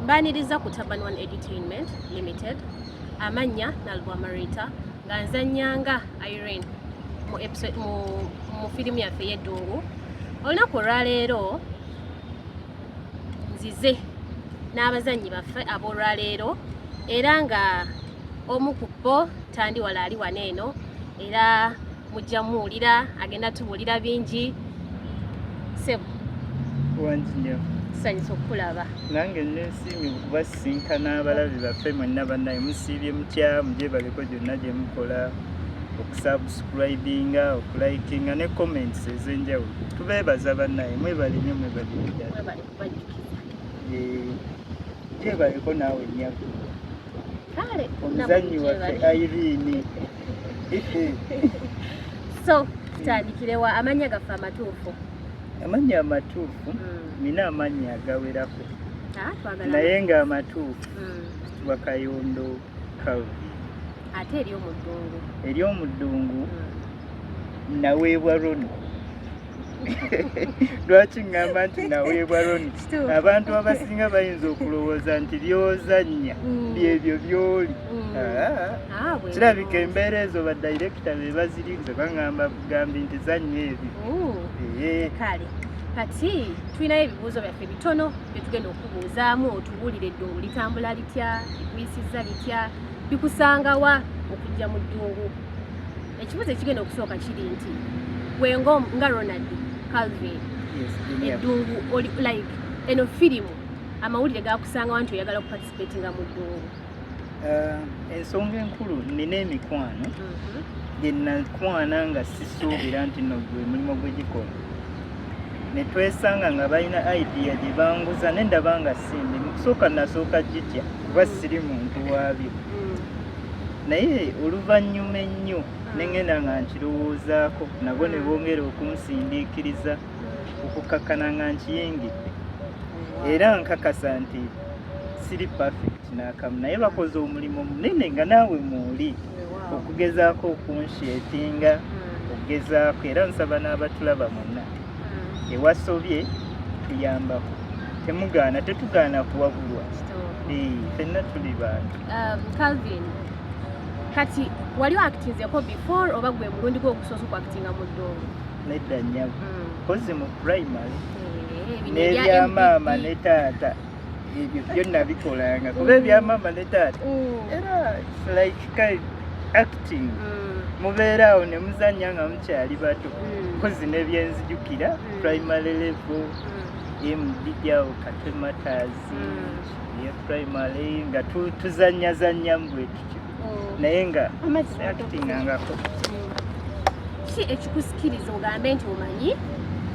mbaniriza ku Taban One Entertainment Limited amanya Nalwa Marita nga nzanyanga Irene mu firimu yaffe y'eddungu. Olunaku olwaleero nzize n'abazannyi baffe ab'olwaleero era nga omu ku bo Tandiwala ali wano eno era mujja muwulira agenda tubuulira bingi. Sebo wanjinya tusanyusa okukulaba. nange nesiimye okubasinkana abalabi baffe mwenna bannaye musiibye mutya mugyebaleko gyonna gye mukola okusubscribinga okulikinga ne comments ez'enjawulo tubeebaza bannaye mwebale nnyo gyebaleko naawe nnyako omuzannyi waffe Irene. So tutandikirewa amannya gaffe amatuufu. Amannya amatuufu nina amannya agawerako naye nga amatuufu kitibwa Kayondo Calvin. Ate ery'omuddungu naweebwa Roni. Lwaki ngamba nti naweebwa Roni? Abantu abasinga bayinza okulowooza nti by'ozannya byebyo by'oli. Kirabika embeera ezo badirekita be bazirize baŋŋamba bugambi nti zannya ebyo. Kale kati tulinayo ebibuuzo byaffe bitono bye tugenda okubuuzaamu otubuulire eddungu litambula litya, likuyisizza litya, bikusangawa okujja mu ddungu. Ekibuuzo ekigenda okusooka kiri nti gwe nga Ronald Calvin eddungu like eno firimu amawulire gakusangawa nti oyagala okuparticipatinga mu ddungu? Ensonga enkulu nina emikwano gye nakwana nga sisuubira nti no gwe mulimu gwe gikola ne twesanga nga balina idea gye banguza ne ndaba nga simbi mu kusooka nasooka gitya kuba siri muntu waabyo naye oluvannyuma ennyo ne ngenda nga nkirowoozaako nabwo ne bongera okunsindiikiriza okukakkana nga nkiyingidde era nkakasa nti siri perfect n'akamu naye bakoze omulimu munene nga naawe mwoli okugezaako okunsheetinga okugezaako era nsaba n'abatulaba monna ewasobye tuyambako temugaana tetugaana kuwabulwa ffenna tuli bantu. Calvin kati wali actinzeko before oba gwe mulundi gwe okusoosa okuactinga mu ddungu? Nedda nnyabo kozi mu primary n'ebyamaama ne taata ebyo byonna bikolanga kuba ebyamaama ne taata era like acting mubeeraawo ne muzannya nga mukyali bato kozi n'ebyenzijukira primary level emudijjawo katemataazi ye primary nga tuzannyazannyamu bwe tutyo naye nga actingangako. Ki ekikusikiriza ogambe nti omanyi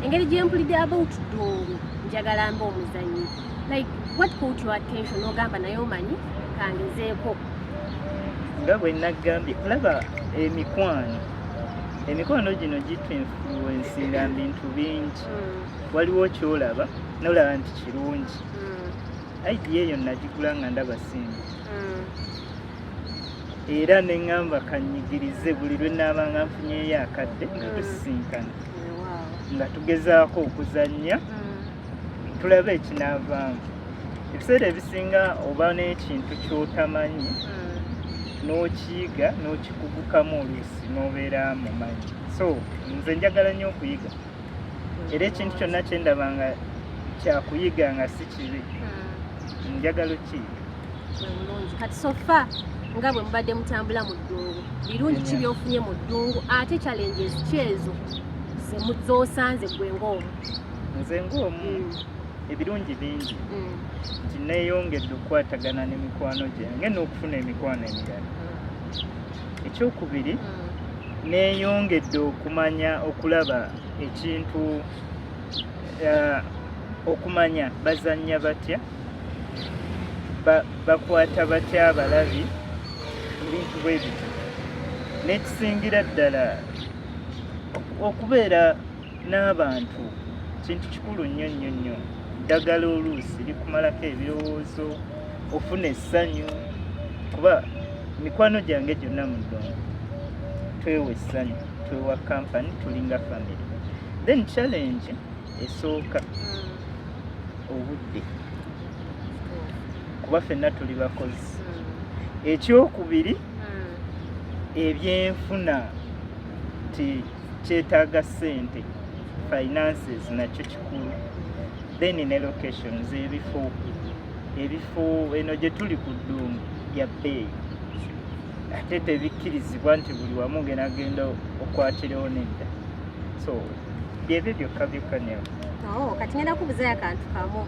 engeri gye mpulidde about ddungu njagala mba omuzannyi, like what caught your attention ogamba naye omanyi kangezeeko? Nga bwe nagambye kulaba emikwano gino gitwinfluensinga bintu bingi. Waliwo kyolaba nolaba nti kirungi idea eyo nagigula nga ndaba simbi era neŋŋamba kanyigirize buli lwe naabanga nfunyeyo akadde nga tusisinkana nga tugezaako okuzannya tulabe ekinaavaamu. Ebiseera ebisinga oba n'ekintu ky'otamanyi n'okiyiga n'okikugukamu oluusi n'obeera mumanyi. So nze njagala nnyo okuyiga era ekintu kyonna kye ndaba nga kyakuyiga nga si kibi njagala okiyiga. Kati sofa nga bwe mubadde mutambula mu ddungu birungi ki by'ofunye mu ddungu ate challenges ki ezo z'osanze gwe ng'omu? Nze ng'omu ebirungi bingi nti neeyongedde okukwatagana n'emikwano gyange n'okufuna emikwano emirala. Ekyokubiri neeyongedde okumanya okulaba ekintu okumanya bazannya batya bakwata batya abalabi ebintu bwe bityo. N'ekisingira ddala okubeera n'abantu kintu kikulu nnyo nnyo nnyo. Ddagala oluusi likumalako ebirowoozo ofuna essanyu kuba mikwano gyange gyonna mu ddungu twewa essanyu twewa kampani tulinga family. Then challenge esooka obudde kuba ffenna tuli bakozi. Ekyokubiri ebyenfuna kyetaaga ssente, finances nakyo kikulu. Then ne locations, ebifo eno gye tuli ku ddungu ya bbeeyi ate tebikkirizibwa nti buli wamu genagenda okwatirewo nedda. So byebyo byokka byokanyawo. Kati ngenda kubuzayo akantu kamu.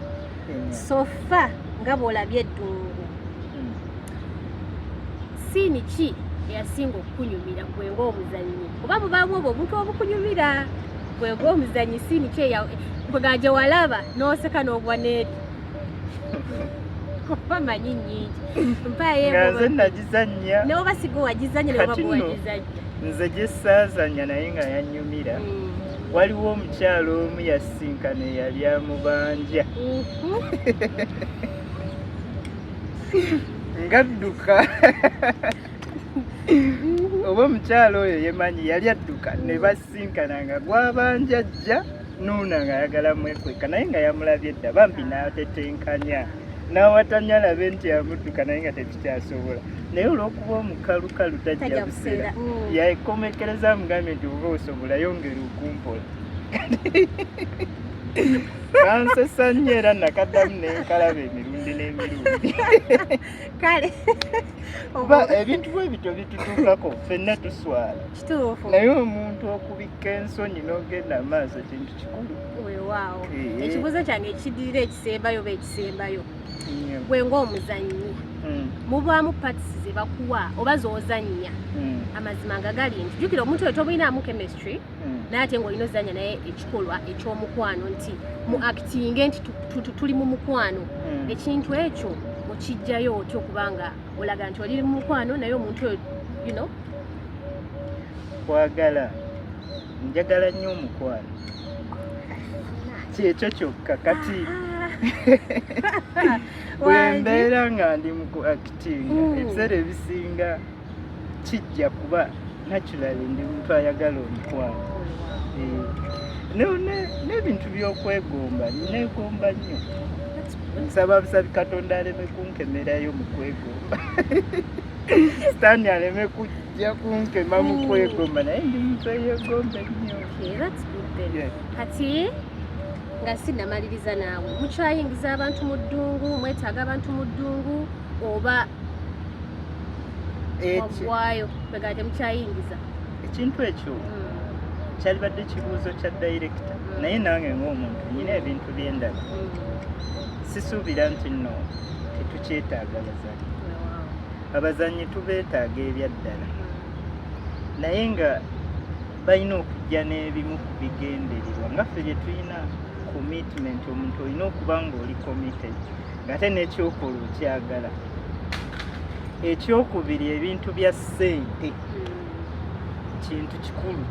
Sofa nga bw'olabye eddungu, siini ki eyasinga okukunyumira gwe ng'omuzannyi? Kuba mubaamu obwo obuntu obukunyumira gwe ng'omuzannyi, siini ki bwe gye walaba n'oseka n'ogwa n'eri? Kuba manyi nnyingi. Nga nze nagizannya. Ne oba sigo wagizannya ne oba bwe wagizannya. Nze gye ssaazannya naye nga yannyumira. Waliwo omukyalo omu yasinkana eyali amubanja. Ngadduka. Oba omukyalo oyo yemanyi yali adduka ne basinkana nga gwabanja ajja nuuna ng'ayagala mwekweka naye nga yamulabye dda bambi n'atetenkanya. N'awatanya labe nti amudduka naye nga tekikyasobola. Naye olw'okuba omukalukalu tajja buseera yakomekereza amugambye nti oba osobola yongera okumpola. Kansesa nnyo era nakaddamu n'enkalaba emirundi n'emirundi. Kale kuba ebintu bwe bityo bitutuukako ffenna tuswala. Kituufu. Naye omuntu okubikka ensonyi n'ogenda amaaso kintu kikulu. Weewaawo. Ekibuuzo kyange ekidirira ekisembayo oba ekisembayo. Gwe ng'omuzannyi mubaamu parts ze bakuwa oba z'ozannya amazima nga gali nti jjukira omuntu oyo tomulinaamu chemistry naye ate ng'olina ozannya naye ekikolwa eky'omukwano nti mu actinge nti tuli mu mukwano. Ekintu ekyo okijjayo otya okubanga olaga nti oli mu mukwano naye omuntu oyo kwagala njagala nnyo omukwano kyekyo kyokka kati bwe mbeera nga ndi mu ku actinga ebiseera ebisinga kijja kuba naturally ndi muntu ayagala omukwano. N'ebintu by'okwegomba neegomba nnyo. Nsaba busabi Katonda aleme kunkemerayo mu kwegomba. Sitaani aleme kujja kunkema mu kwegomba naye ndi muntu eyeegomba nnyo. Kati nga sinnamaliriza naawe mukyayingiza abantu mu ddungu, mwetaaga abantu mu ddungu oba waggwayo bwega temukyayingiza? Ekintu ekyo kyalibadde kibuuzo kya director naye nange ng'omuntu nyina ebintu byendala. Sisuubira nti nno tetukyetaaga bazannyi. Abazannyi tubeetaaga ebyaddala naye nga balina okujja n'ebimu ku bigendererwa nga ffe bye tulina commitment. Omuntu olina okuba ng'oli committed ng'ate n'ekyokola okyagala. Ekyokubiri ebintu bya ssente kintu kikulu.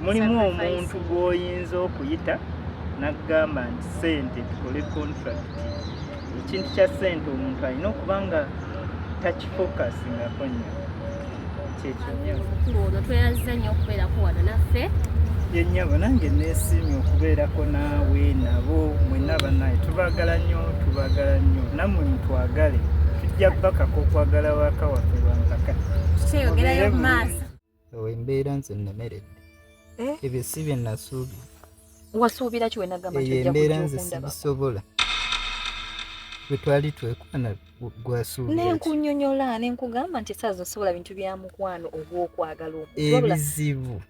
Mulimu omuntu gw'oyinza okuyita n'agamba nti ssente tukole contract. Ekintu kya ssente omuntu alina okuba nga takifocusingako nnyo. Kyekyo nnyo. Ono tweraza nnyo okubeerako wano naffe. Yennyabo nange neesiimye okubeerako naawe nabo mwenna bannaye tubaagala nnyo nammwe mutwagale. Tujja bbakako okwagala waka waffe bampaka. Kyeyongerayo mu maaso. Embeera nze nnemeredde. Ebyo si bye nasuubira. Wasuubira ki wenagamba nti ojja embeera nze sibisobola. Bwe twali twekwana gwasuubira ki? Nenkunnyonnyola nenkugamba nti essaawa zosobola bintu bya mukwano ogw'okwagala omuntu. Ebizibu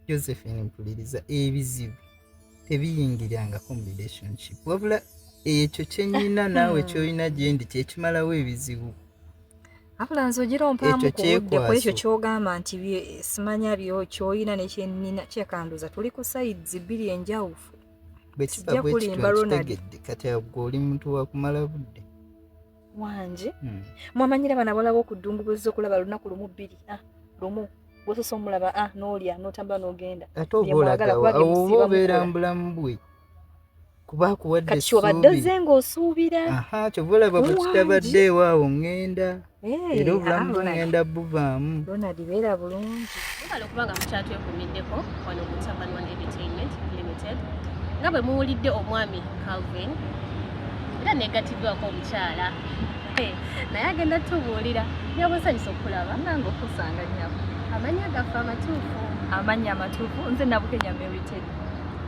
Josephine mpuliriza ebizibu tebiyingirangako mu relationship wabula ekyo kyennyina naawe kyolina gye ndi kyekimalawo ebizibu. Abula nze ogira ompaamu ku budde ku ekyo ky'ogamba nti simanya ky'olina nekyennina kyekanduza tuli ku sides bbiri enjawufu. Bwe kiba bwe kitegedde kati agwo oli muntu wa kumala budde. Wanje mwamanyira bana balaba ku ddungu bwezza okulaba lunaku lumu bbiri lumu gwososa omulaba n'olya n'otambula n'ogenda. Ate oba olaga oba obeera mu bulamu bwe kuba akuwadde kati kyobadde ozze ng'osuubira. Kyova olaba bwe kitabadde ewaawo ŋŋenda era obulamu bw'ŋŋenda buvaamu. Ronald beera bulungi. Mubala okuba nga mukyatwekuumiddeko wano ku Taban One Entertainment Limited nga bwe muwulidde omwami Calvin era neegatiddwako omukyala naye agenda tubuulira byabusanyusa okulaba nange okusanga nnyabo amannya gaffe amatuufu amannya amatuufu nze Nabukenya Mary Teddy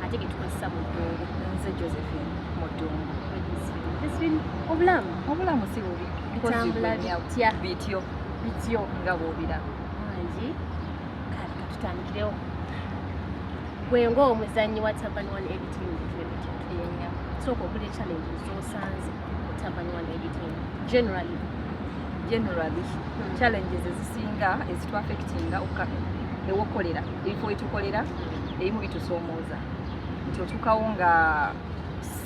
ate getukozesa mu ddungu nze Josephine mu ddungu obulamu si bubi bitambula bityo nga bw'obiraba mangi kale katutandikirewo gwe ng'omuzannyi wa Taban One Editing yenna sooka okula challenges z'osanze mu Taban One Editing generally challenges ezisinga ezitwaffectinga ewokolera ebifo wetukolera ebimu bitusoomooza nti otuukawo nga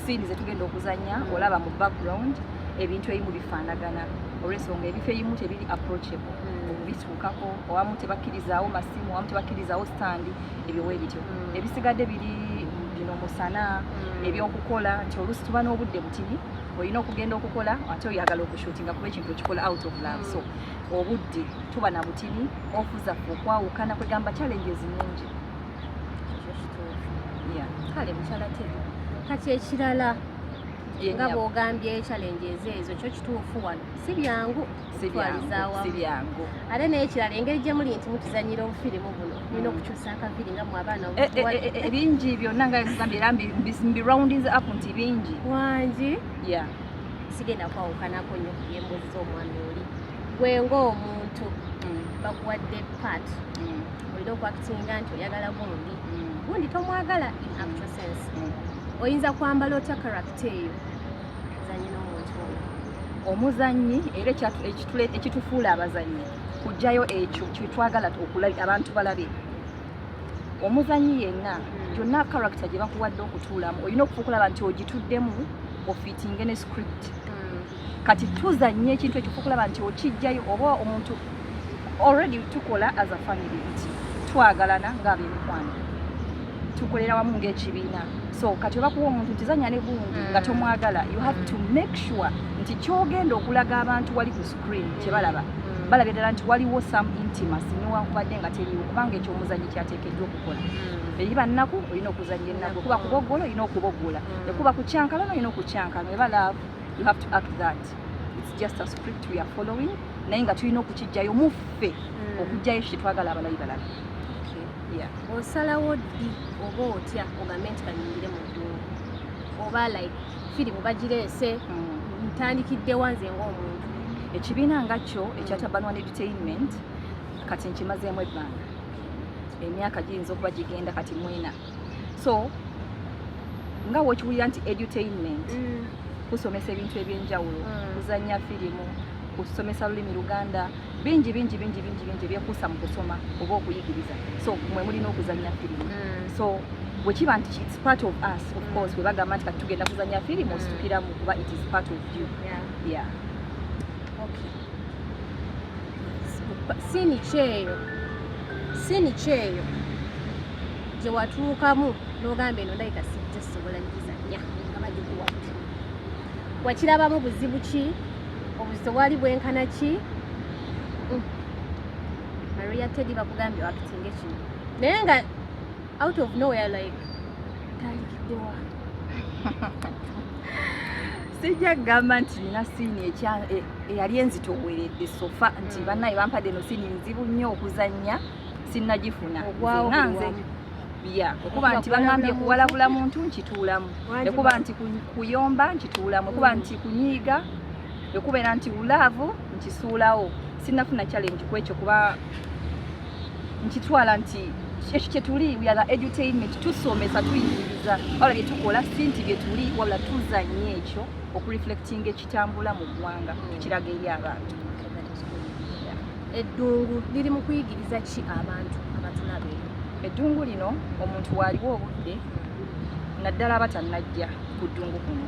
siini zetugenda okuzanya olaba mu background ebintu ebimu bifaanagana olw'ensonga ebifo ebimu tebiri approachable okubituukako owamu tebakkirizaawo masimu owamu tebakkirizaawo standi ebyo bwe bityo ebisigadde biri bino musana ebyokukola nti oluusi tuba n'obudde butini olina okugenda okukola ate oyagala okushutinga kuba ekintu ekikola out of love so obudde tuba na butini ofu zaffe okwawukana kwegamba challenges nyingi kale mukyala Teddy kati ekirala nga bw'ogambye challenges ezo kyo kituufu wano si byangu byangu ate n'ekirala engeri gye muli nti mutuzanyira obufirimu buno mulina okukyusa akaviri nga mu abaana bingi byonna nga egambye era mbiroundings up nti bingi wangi sigenda kwawukanako nnyo yemboozi z'omwami oli gwe ng'omuntu bakuwadde part olina okwakitinga nti oyagala gundi tomwagala in actual sense oyinza kwambala otya character eyo ozannyi n'omuntu oyo omuzannyi era ekitufuula abazannyi kujjayo ekyo kyetwagala abantu balabe omuzannyi yenna gyonna character gye bakuwadde okutuulamu olina okufuukulaba nti ogituddemu ofiitinge ne script kati tuzannye ekintu ekyo fuukulaba nti okijjayo oba omuntu already tukola as a family nti twagalana ng'ab'emikwano tukolera wamu ng'ekibiina so kati obakuwa omuntu ntizanya ne gundi nga tomwagala you have to make sure nti kyogenda okulaga abantu wali ku screen kyebalaba balabye ddala nti waliwo some intimacy newankubadde nga teriwo kubanga ekyomuzannyi kyateekeddwa okukola eriba nnaku olina okuzannya ennaku ekuba kuboggolo olina okuboggola ekuba kucyankalano olina okucyankana eba love you have to act that it's just a script we are following naye nga tulina okukijjayo muffe okujjayo kyetwagala abalabi balala osalawo ddi oba otya ogambe nti kanyingire mu ddungu oba like firimu bagireese ntandikidde wanze ng'omuntu ekibiina nga kyo ekya Taban One Entertainment kati nkimazeemu ebbanga emyaka giyinza okuba gigenda kati mwena so nga wokiwulira nti edutainment kusomesa ebintu ebyenjawulo kuzannya firimu kusomesa lulimi Luganda bingi ebyekuusa mu kusoma oba okuyigiriza so mwe mulina okuzannya firimu so bwekiba nti it's part of us of course bwe bagamba nti kati tugenda kuzannya firimuositukiramu kuba it is part of you siini kyeyo gye watuukamu n'ogamba eno ndabika sijja sobola gizannya nga bagikuwadde wakirabamu buzibu ki obuzito bwali bwenkana ki Maria Teddy bakugambye wakitinga kino naye nga out of nowhere like tandikiddewa sijja kugamba nti nina siini eyali enzitoweredde sofa nti bannaye bampadde eno siini nzibu nnyo okuzannya sinnagifuna nze okuba nti baŋambye kuwalabula muntu nkituulamu ekuba nti kuyomba nkituulamu ekuba nti kunyiiga ekubeera nti ulaavu nkisuulawo sinnafuna challenge kwekyo kuba nkitwala nti ekyo kyetuli we are the edutainment tusomesa tuyigiriza wabula byetukola si nti byetuli wabula tuzanye ekyo okureflectinga ekitambula mu ggwanga tukiraga eri abantu eddungu liri mu kuyigiriza ki abantu abatulabe eddungu lino omuntu waaliwo obudde naddala abatannajja ku ddungu kuno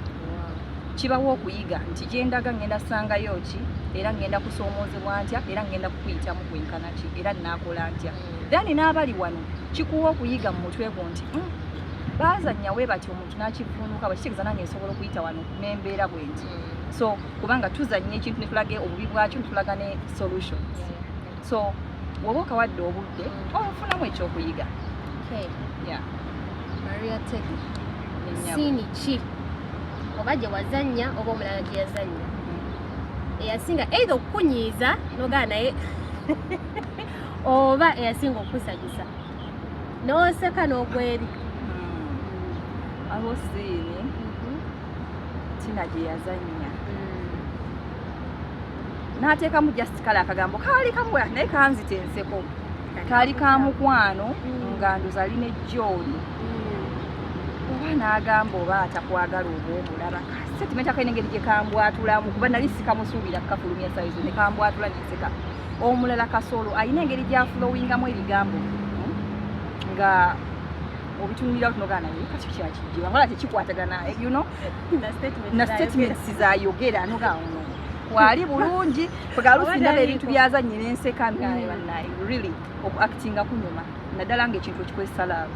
kibawo okuyiga nti gyendaga ngenda sangayo ki era ngenda kusoomozebwa ntya era ngenda kukuyitamu kwenkana ki era naakola ntya then n'abali wano kikuwa okuyiga mu mutwe gwo nti baazannya we bati omuntu n'akivuunuka bwekitegeeza nange nsobola okuyita wano n'embeera bwe nti so kubanga tuzannya ekintu netulage obubi bwakyo netulaga ne solution so woba okawadde obudde ofunamu ekyokuyiga Maria Teddy siini ki oba gye wazannya oba omulala gye yazannya eyasinga either okukunyiiza nogaa naye oba eyasinga okusagisa n'oseka n'ogweri. Abo siini Tina gye yazannya n'ateekamu just kale akagambo kaali kamuwa naye kanzita enseko kaali ka mukwano nga ndoza alina ejjooli oba n'agamba oba atakwagala oba omulaba setimenti akalina engeri gye kambwatulamu kuba nali sikamusuubira kukafulumya sayizo ne kambwatula nenseka. Omulala Kasolo alina engeri gy'afulowingamu ebigambo nga obitunulira tunogaa naye kati kyakijjiwa ngola tekikwatagana you know na statements zayogera nogaa ono wali bulungi kwegalusindaba ebintu byazanye n'enseka ngaye bannaye really okuactinga kunyuma naddala ng'ekintu ekikozesa laavu.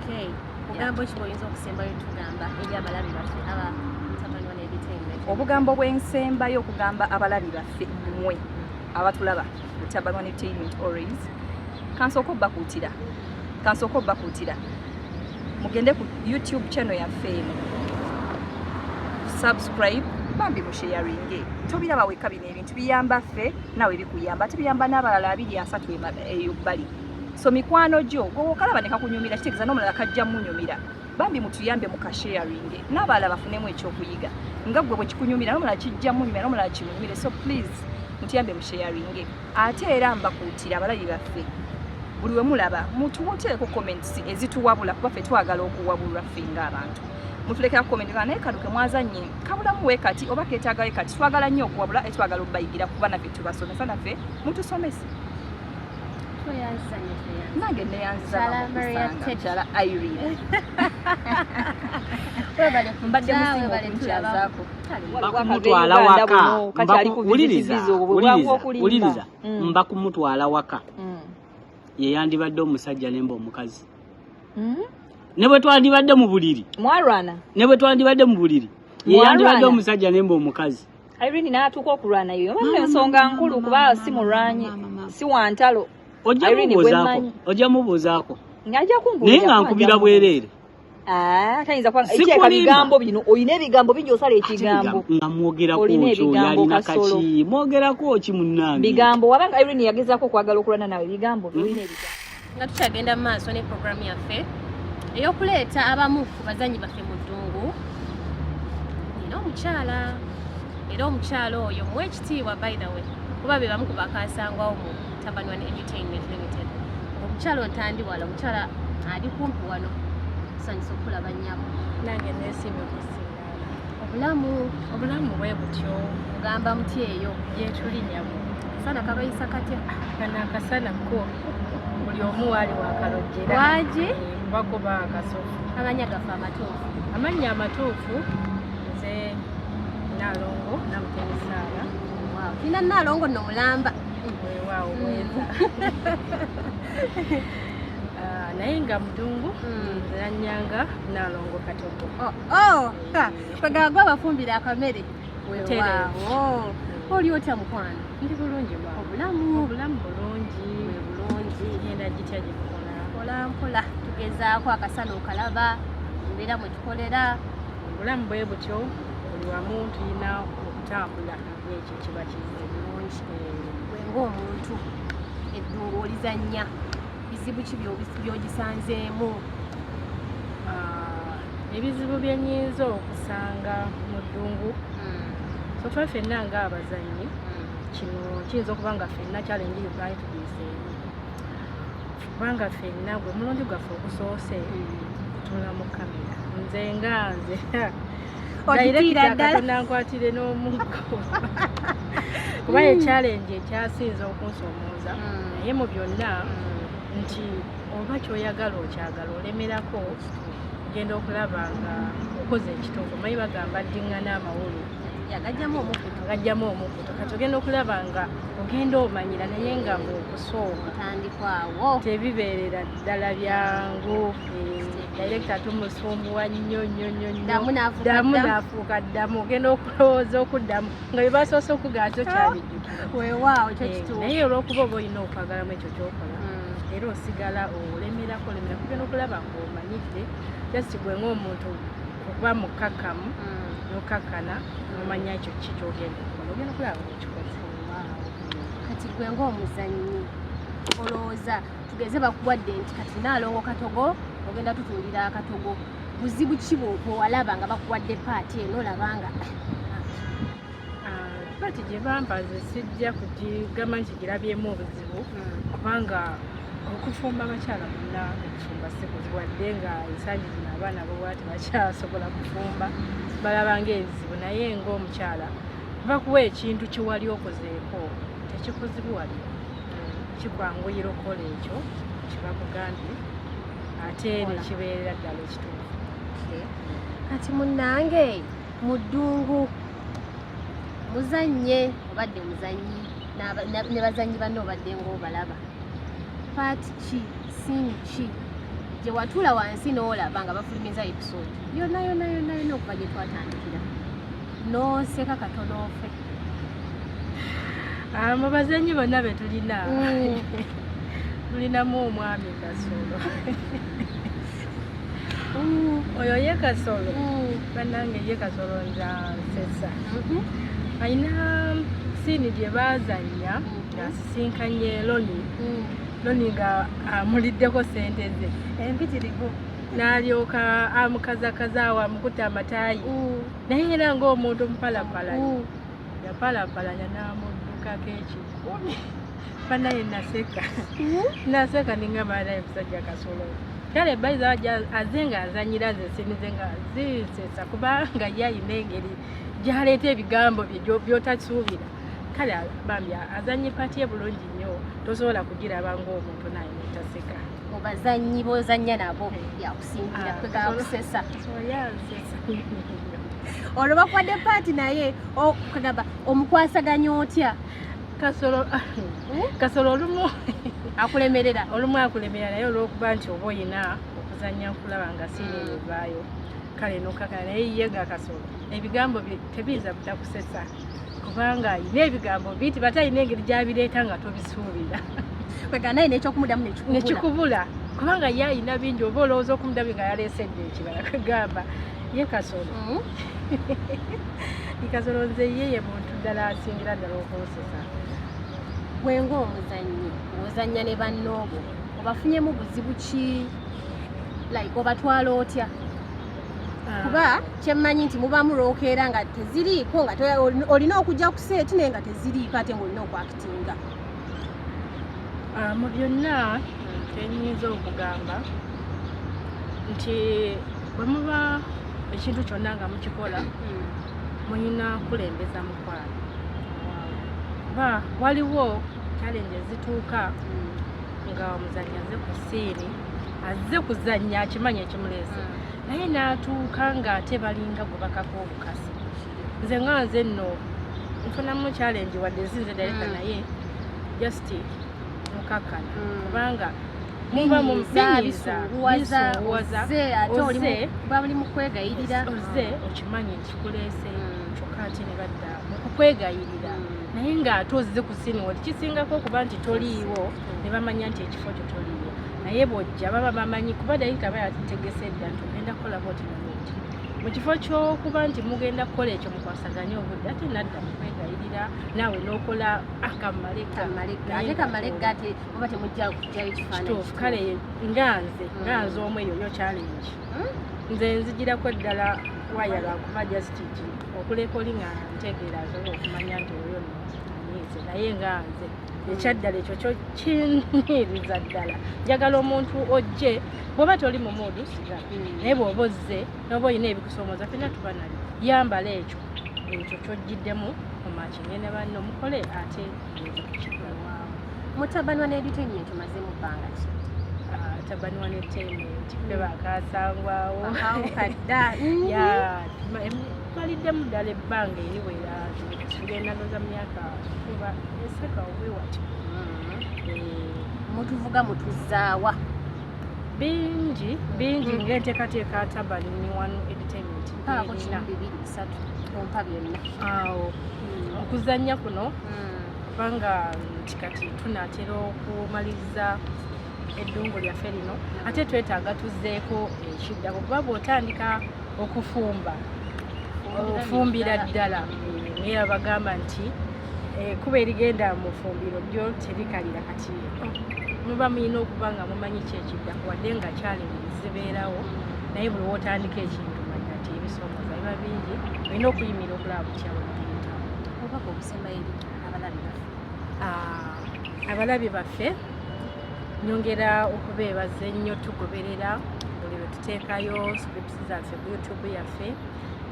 Okay. Obugambo ki bw'oyinza okusembayo tugamba eri abalabi baffe abatabani wano ebitengo? Obugambo bw'ensembayo okugamba abalabi baffe mmwe abatulaba Tabani One Entertainment Always kansooka obbakuutira mugende ku YouTube channel yaffe eno subscribe bambi musharinge tobiraba weka bino ebintu biyamba ffe nawe bikuyamba tubiyamba n'abalala 2-3 eyo bbali. So mikwano gyo gwokalaba ne kakunyumira kitegeeza n'omulala kajja munyumira bambi mutuyambe mu kasharinge n'abalala bafunemu ekyokuyiga nga gwe bwe kikunyumira n'omulala kijja munyumira n'omulala kimunyumire. So please mutuyambe mu sharinge ate era mbakuutira abalabi baffe buli we mulaba mutuwoteeko comments ezituwabula kuba ffe twagala okuwabulwa ffe ng'abantu mutulekera comment naye kaduke mwazanye kabulamu we kati oba keetaaga we kati twagala nnyo okuwabula etwagala obbayigira kuba naffe tubasomesa naffe mutusomese. Nange neyanzizaala Irene mbadde musinga okunkyazaako bakumutwala waka uliriza mba kumutwala waka yeyandibadde omusajja nemba omukazi ne bwe twandibadde mu buliri mwarwana ne bwe twandibadde mu buliri yeyandibadde omusajja nemba omukazi. Irene n'atuuka okulwana yo mama ensonga nkulu kuba si mulwanyi si wantalo ojja mubuuzaako ng'ajja kumbuuza naye nga nkubira bwereere tayinza kuba bigambo bino oyina ebigambo bingi osala ekigambo nga mwogerako kyo yalina kaki mwogerako ki munnange bigambo wabanga Irene yagezaako okwagala okulwana nawe bigambo olina ebigambo. Nga tukyagenda mu maaso ne programu yaffe ey'okuleeta abamu ku bazanyi baffe mu ddungu nina omukyala era omukyala oyo muwe ekitiibwa by the way kuba be bamu ku bakasangwawo mu Tabani One Entertainment Limited. Omukyala ontandiwala omukyala ali kumpi wano tusanyusa okulaba nnyabo nange neesiimye okusingaala obulamu bwe butyo mugamba muti eyo gyetulinyamu sana kabayisa katya kana akasana ko buli omu waali wakalojjera wagi bakuba akasofu amanya gafe amatuufu amannya amatuufu nze Nalongo Namutebisaala. Wow. Tina Nalongo no mulamba weewaawo bweza naye nga mudungu nanyanga Nalongo Katogo. Kwegagwa bafumbira akamere weewaawo oli otya mukwano? Ndi bulungi obulamu bulungi genda gitya gikola mpola mpola tugezaako akasana okalaba mbeera mwe tukolera obulamu bwe butyo buli wamu tulina okutambula ekyo kiba kizibu wenga omuntu eddungu olizannya bizibu ki by'ogisanzeemu? Ebizibu bye nnyinza okusanga mu ddungu so twe ffenna ng'abazannyi kino kiyinza okuba nga ffenna challenge yubayi tugiseemu kubanga ffenna gwe mulundi gwaffe ogusoose tutula mu kamera nze nga nze nankwatirire n'omuggo kuba ye challenge ekyasinza okunsomooza naye mu byonna nti oba kyoyagala okyagala olemerako genda okulaba nga okoze ekituufu manyi bagamba ddingana amawulu agajjamu omukutu kati ogenda okulaba nga ogenda omanyira naye nga ngaokusooka tandikwawo tebibeerera ddala byangu director tumusumbuwa nnyo ddamu naafuuka ddamu ogenda okulowooza okuddamu nga byebasoose okugaza okyabijjuka weewaawo ekyo kituufu naye olw'okuba oba olina okwagalamu ekyo kyokola era osigala olemerako kugenda okulaba ng'omanyidde just gwe ng'omuntu okuba mukkakkamu nokakkana nomanya ekyo ki kyogenda okukola ogenda kulaba ng'ekikoze. Kati gwe ng'omuzannyi olowooza tugeze bakuwadde nti kati Naalongo Katogo ogenda tutundira akatogo buzibu ki bw'owalaba nga bakuwadde paati eno olabanga Paati gye bampa nze sijja kugigamba nti girabyemu obuzibu kubanga okufumba abakyala bonna okufumba si kuzibu wadde nga ensangi zino abaana bowa tebakyasobola kufumba balaba ng'ebizibu naye ng'omukyala bakuwa ekintu kye wali okozeeko tekikuzibuwali kikwanguyira okukola ekyo kibakugambye ate nekibeerera ddala ekituufu. kati munnange mu ddungu muzannye obadde muzannyi ne bazannyi banne obadde ng'obalaba paati ki siini ki gye watuula wansi n'olaba nga bafulumiza episode yonna okuva gye twatandikira n'oseka katono ofe? Mu bazannyi bonna be tulina tulinamu omwami Kasolo oyo ye Kasolo bannange ye Kasolo nza nsesa ayina siini gye baazannya ng'asisinkanye Loni nga amuliddeko sente ze empitirivu n'alyoka amukazakaza awo amukuta amataayi naye era ng'omuntu omupalapalanya yapalapalanya n'amuddukako ekikumi banaye naseka ningamba naye musajja Kasolo kale baiza aze nga azanyira nze siini ze nga zinsesa kubanga ye ayina engeri gy'aleeta ebigambo bye by'otasuubira kale bambya azannye paati ye bulungi nnyo tosobola kugiraba ng'omuntu naye netaseka mubazannyi bozannya nabo yakusingira kwegakusesa olwo bakuwadde paati naye okagamba omukwasaganya otya? Kasolo olumu akulemerera naye olw'okuba nti oba oyina okuzannya nkulaba nga siini evaayo kale nokakala naye yega Kasolo ebigambo bye tebiiza butakusesa kubanga ayina ebigambo biti bate ayina engeri gy'abireeta nga tobisuubira kwega naye n'ekyokumudamu nekikubula kubanga ye ayina bingi oba olowooza okumudamu nga yaleesedde ekibala kwegamba ye Kasolo Kasolo nze ye muntu ddala asingira ddala okunsesa. Gwe ng'omuzannyi ozannya ne bannoobo obafunyemu buzibu ki like obatwala otya? Kuba kyemmanyi nti muba mulookeera nga teziriiko nga olina okujja ku seeti naye nga teziriiko ate ng'olina okwakitinga. Mu byonna tenyinza okugamba nti bwe muba ekintu kyonna nga mukikola mulina kulembeza mukwano kuba waliwo challenge ezituuka nga omuzannyi azze ku siini azze kuzannya akimanya ekimuleese naye n'atuuka ng'ate balinga gwe bakako obukasi nze nga nze nno nfunamu challenge wadde nsinze director naye just mukakkana kubanga muba mu binyiza bali mu kwegayirira ozze okimanyi nti kikuleese kyokka ate ne badda mu kukwegayirira naye ng'ate ozze ku siini wali kisingako okuba nti toliiwo ne bamanya nti ekifo kyo toliiwo naye bw'ojja baba bamanyi kuba dayika aba yategese dda nti ogenda kukola bwoti nobwoti mu kifo ky'okuba nti mugenda kukola ekyo mukwasaganya obudde ate nadda mukwegayirira naawe n'okola akamaleka ate kamalega ate oba temujja kujjayo ekifaananyi kale nganze omu eyo yo challenge nze nzigirako eddala waya lwakuba justiki okuleka oli nga ntegeera asobola okumanya nti oyo anyiize naye nganze ekyaddala ekyo kyo kinyiiriza ddala njagala omuntu ojje bw'oba toli mu muudu sigala naye bw'oba ozze n'oba olina ebikusoomooza fena tuba nali yambala ekyo ky'ojjiddemu mumakine ne banno mukole ate mutabanwa n'editainment mazemu bbanga ki? Tabanwa n'entertainment ffe bakasangwawo kadda twaliddemu ddala ebbanga eriwera tugenda noza myaka kuba eseka obwewati mutuvuga mutuzaawa bingi ng'enteekateeka Tabani ni One Entertainment mpaako 2-3 ompa byonna awo okuzannya kuno kubanga nti kati tunaatera okumaliriza eddungu lyaffe lino ate twetaaga tuzzeeko ekidda kuba bw'otandika okufumba ofumbira ddala ngera bagamba nti kuba erigenda mu fumbiro lyo terikalira kati muba mulina okuba nga mumanyi ki ekidda wadde nga challenge zibeerawo naye buli wootandika ekintu manya nti ebisoomooza biba bingi olina okuyimira okulaba bukyalo buyitawo obaka okusema eri abalabi baffe nyongera okubeebaza ennyo tugoberera buli lwe tuteekayo scripts zaffe ku YouTube yaffe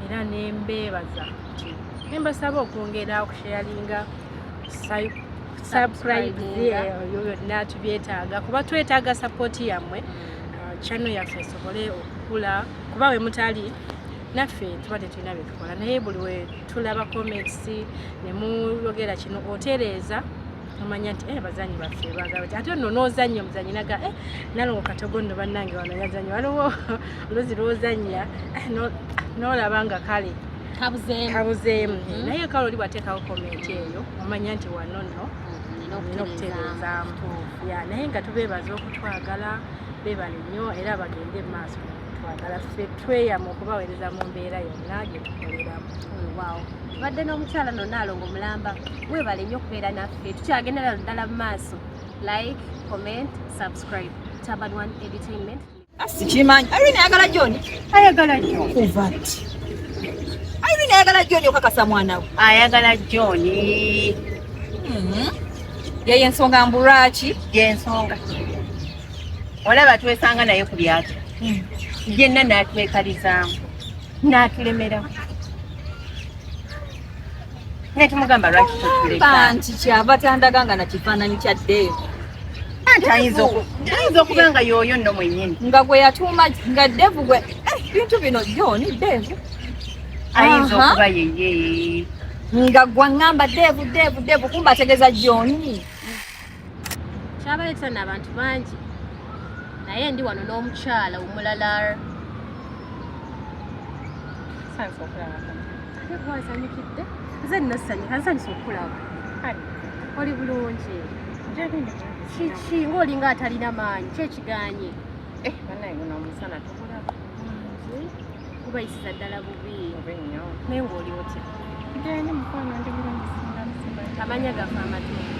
era nembeebaza nti nembasaba okwongera okusharinga subscribe yonna tubyetaaga kuba twetaaga sapoti yammwe channel yaffe esobole okukula kuba we mutali naffe tuba tetulina bye tukola naye buli we tulaba comments ne muyogera kino otereeza omanya nti abazanyi baffe baagala ate nno n'ozannya omuzanyi naga nalongo katogo nno bannange wano yazannya waliwo oluzi lwozannya n'olaba nga kale kabuzeemu naye kale oli bwateekawo komenti eyo omanya nti wano nno olina okutereezaamu naye nga tubeebaza okutwagala beebale nnyo era bagende mu maaso twagala ffe tweyama okubaweereza mu mbeera yonna gye tukoleramu. Badde n'omukyala Nonalongo Mulamba weebale nnyo okubeera naffe tukyagendera ddala mu maaso. Like, comment, subscribe. Taban One Entertainment. Sikimanyi Irene ayagala John kuva ati Irene ayagala John okakasa mwana we ayagala John yeye ensonga mbulwaki yensonga olaba twesanga naye ku byatu yenna n'atwekalizaamu n'atulemera netumugamba lwaki totuleka nti kyava tandaga nga nakifaananyi kyaddeeyo ayinza okuba nga yooyo nno mwennyini nga gwe yatuuma nga Devu gwe bintu bino John Devu ayinza okuba yeye nga gwe ngamba Devu kumba ategeeza John Kyabaleeta n'abantu bangi naye ndi wano n'omukyala omulala wasanyukidde nze nnasanyuka nsanyusa okulaba oli bulungi kiki ng'olinga atalina maanyi kyekiganye kubayisiza ddala bubi naye ng'oli otya amanya gafe amatuufu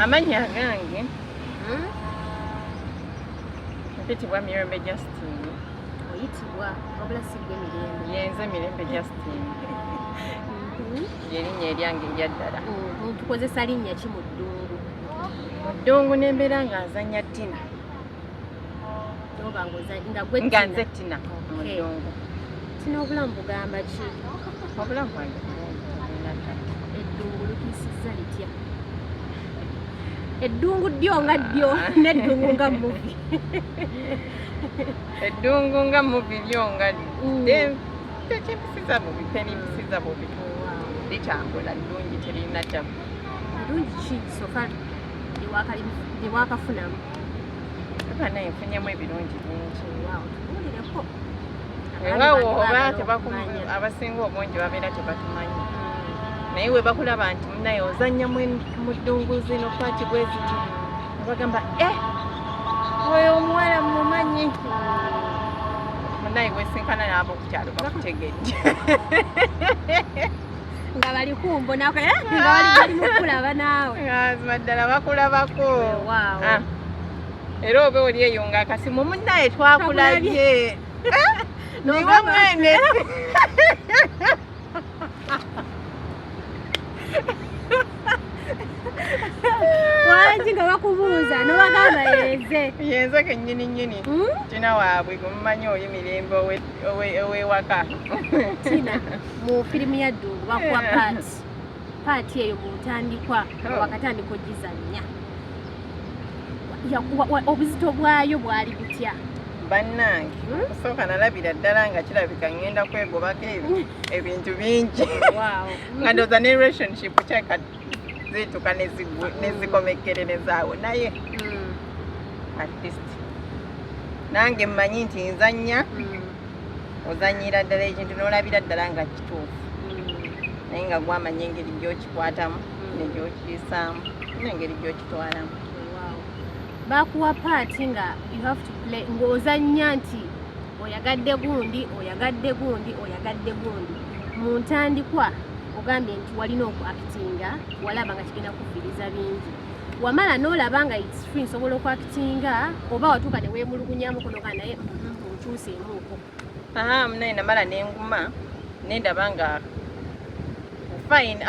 amanya gange mpitibwa Mirembe Justine oyitibwa wabula sigwe Mirembe yenze Mirembe Justine yerinnya eryange eryaddala tukozesa linnya ki mu ddungu mu ddungu nembeera nga nzanya Tina nga nze Tina mu ddungu Tina obulamu bugamba ki obulamu bwange eddungu lukisizza litya eddungu ddyo nga ddyo n'eddungu nga muvi eddungu nga muvi lyo nga tekyempisiza bubi terimpisiza bubi litambula ddungi terina tabu ddungi ki soka ewakafunamu aba naye nfunyemu ebirungi bingi tuwulireko ewawo oba abasinga obungi babeera tebatumanyi naye we bakulaba nti munaye ozannya mu ddungu zino kwati bwe ziti bagamba oyo omuwala mumanyi munaye wesinkana n'abo ku kyalo bakutegedde nga bali kumbonako nga bali mukulaba naawe baddala bakulabako era oba oli eyo nga akasimu munaye twakulabye niwe mwene wangi nga bakubuuza nobagamba yenze kennyini Tina waabwe gumumanyi oli Mirembe ow'ewaka Tina mu firimu ya ddungu bakuwa paati eyo mu ntandikwa wakatandika ogizannya obuzito bwayo bwali butya bannange kusooka nalabira ddala nga kirabika ngenda kwegobako ebintu bingi nga ndooza ne relationship kyeka zituka nezikomekererezaawo naye at least nange mmanyi nti nzannya ozannyira ddala ekintu n'olabira ddala nga kituufu naye nga gwamanya engeri gy'okikwatamu negyokiisaamu n'engeri gy'okitwalamu bakuwa paati nga you have to play ng'ozannya nti oyagadde gundi mu ntandikwa ogambye nti walina okuactinga walaba nga kigenda kukkiriza bingi wamala n'olaba nga it's free nsobola okuactinga oba watuuka ne weemulugunyamu konoga naye nkyuseemuuko munaye namala nenguma nendaba nga fine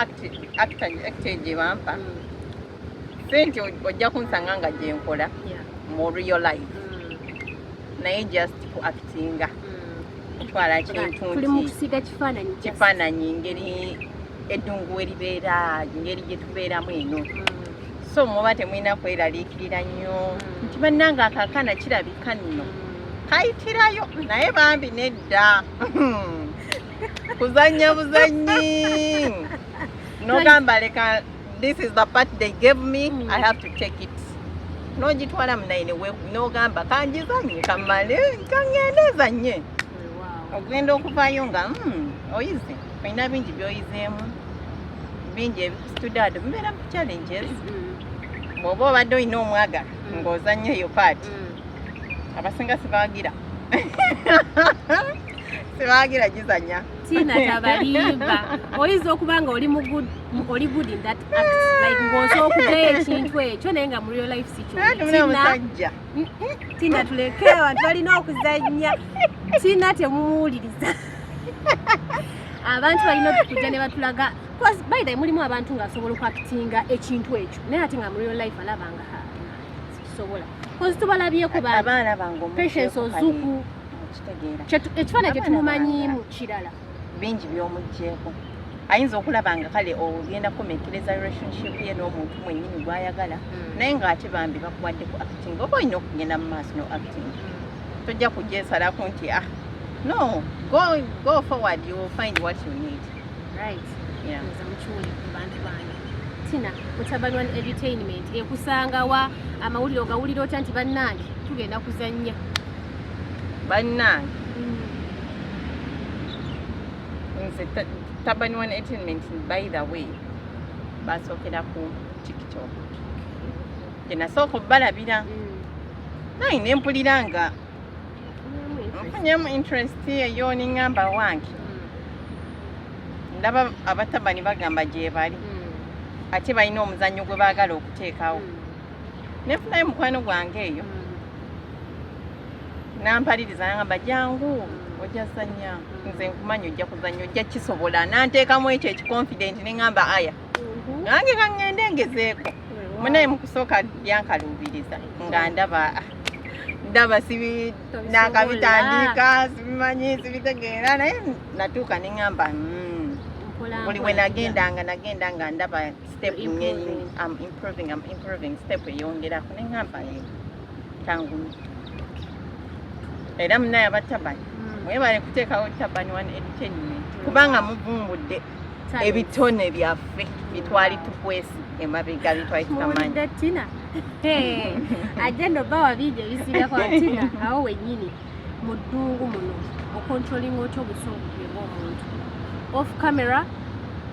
actor gye bampa sente ojja kunsanga nga gyenkola mu real life naye just kuactinga kutwala kintu tuli mu kusiga kifaananyi ngeri eddungu eribeera ngeri gye tubeeramu eno so muba temulina kweraliikirira nnyo nti bannanga akaakaana kirabika nno kayitirayo naye bambi nedda kuzannya buzannyi nogamba leka this is the part they gave me I have to take it nogitwala munaine nogamba kanjizanye kamale kangende zanye ogenda okuvaayo nga oyize olina bingi byoyizeemu bingi ebikustudad mubeera mu challenges bw'oba obadde olina omwagala ng'ozanya eyo paati abasinga sibaagira sibaagira gizanya Tina tabalimba oyinza okuba nga oli good in that act like ng'osobola okujayo ekintu ekyo naye nga mu real life si musajja Tina tuleke abantu balina okuzannya Tina temumuwuliriza abantu balina okujja ne batulaga by the way mulimu abantu ng'asobola okuactinga ekintu ekyo naye ate nga mu real life alaba nga sikisobola kozi tubalabyeko abaana bange patience ozuku ekifaananyi kye tumumanyiimu kirala bingi by'omuggyeko ayinza okulaba nga kale ogenda kumekereza relationship ye n'omuntu mwennyini gw'ayagala naye ng'ate bambi bakuwadde ku acting oba olina okugenda mu maaso no acting tojja kugyesalako nti no go forward you will find what you need right mukiwuli ku bantu bange Tina Mutabani One Entertainment ekusanga wa amawulire ogawulira otya nti bannange tugenda kuzannya bannange nze Mutabani One Entertainment by the way basookera ku TikTok genasooka obbalabira naye nempulira nga nfunyamu interest eyo ningamba wange ndaba abatabani bagamba gye bali ate balina omuzannyo gwe baagala okuteekawo nefunayo mukwano gwange eyo nampaliriza nagamba jangu ojja zanya nze nkumanya ojja kuzanya ojja kisobola nanteekamu ekyo ekiconfident nengamba aya nange kangende ngezeeko munaye mukusooka byankaluubiriza nga ndaba sibi nakabitandika sibimanyi sibitegeera naye natuuka nengamba buli we nagendanga ndaba step I'm improving step eyongerako nengamba tangu era munaye abatabani mwebale kuteekawo Mutabani One Entertainment kubanga muvumbudde ebitone byaffe bitwali tukwesi emabega bitwali tutamanyi Tina agenda obawa bidio ebisiga kwa Tina awo wennyini mu ddungu muno ocontrolling otya obusungu bw'omuntu off camera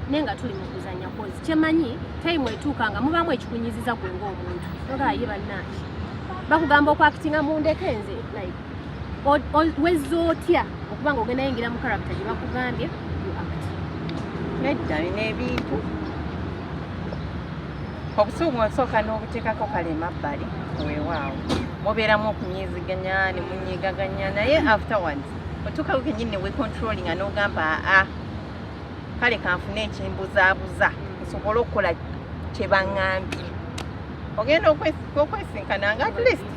nenga tuli mu kuzanya kozi kyemanyi time etuuka nga mubamu ekikunyiziza gwe ng'omuntu ogaye bannange bakugamba okuactinga mu ndeke nze like wezza otya okuba nga ogenda yingira mu character gye bakugambye nedda nina ebintu obusuumu osooka n'obuteekako kale emabbali weewaawo mubeeramu okunyiziganya ne munyigaganya naye afterwards otuukawo kenyini ne wecontrollinga n'ogamba kale kanfune ekimbuzaabuza nsobole okukola kye baŋŋambye ogenda okwesinkana nga at least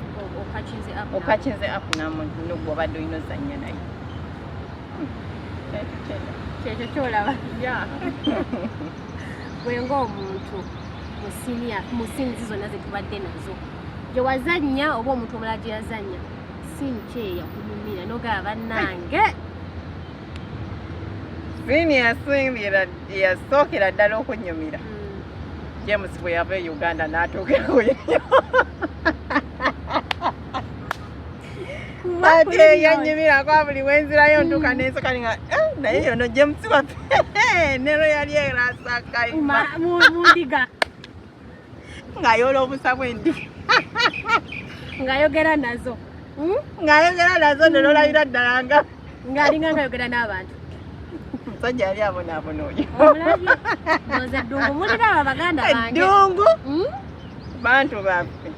okakinze up namuntu gw'obadde olina ozannya naye kyekyo kyolaba bwenga omuntu mu siini zonna zetubadde nazo gye wazannya oba omuntu omulala gye yazannya siini kyeya kunyumira nogaba bannange siini yasookera ddala okunyumira James bwe yava e Uganda n'atuukirawo ate yannyumirako buli wenzirayo ntuuka nensokani nga naye yono James waffe nero yali erasakayo mundiga ng'ayoola obusa bw'endiga ng'ayogera nazo neno olabira ddala nga ng'alinga ng'ayogera n'abantu omusajja yali abonaabona oyo omulabye ndoza eddungu muliraba baganda bange eddungu bantu baffe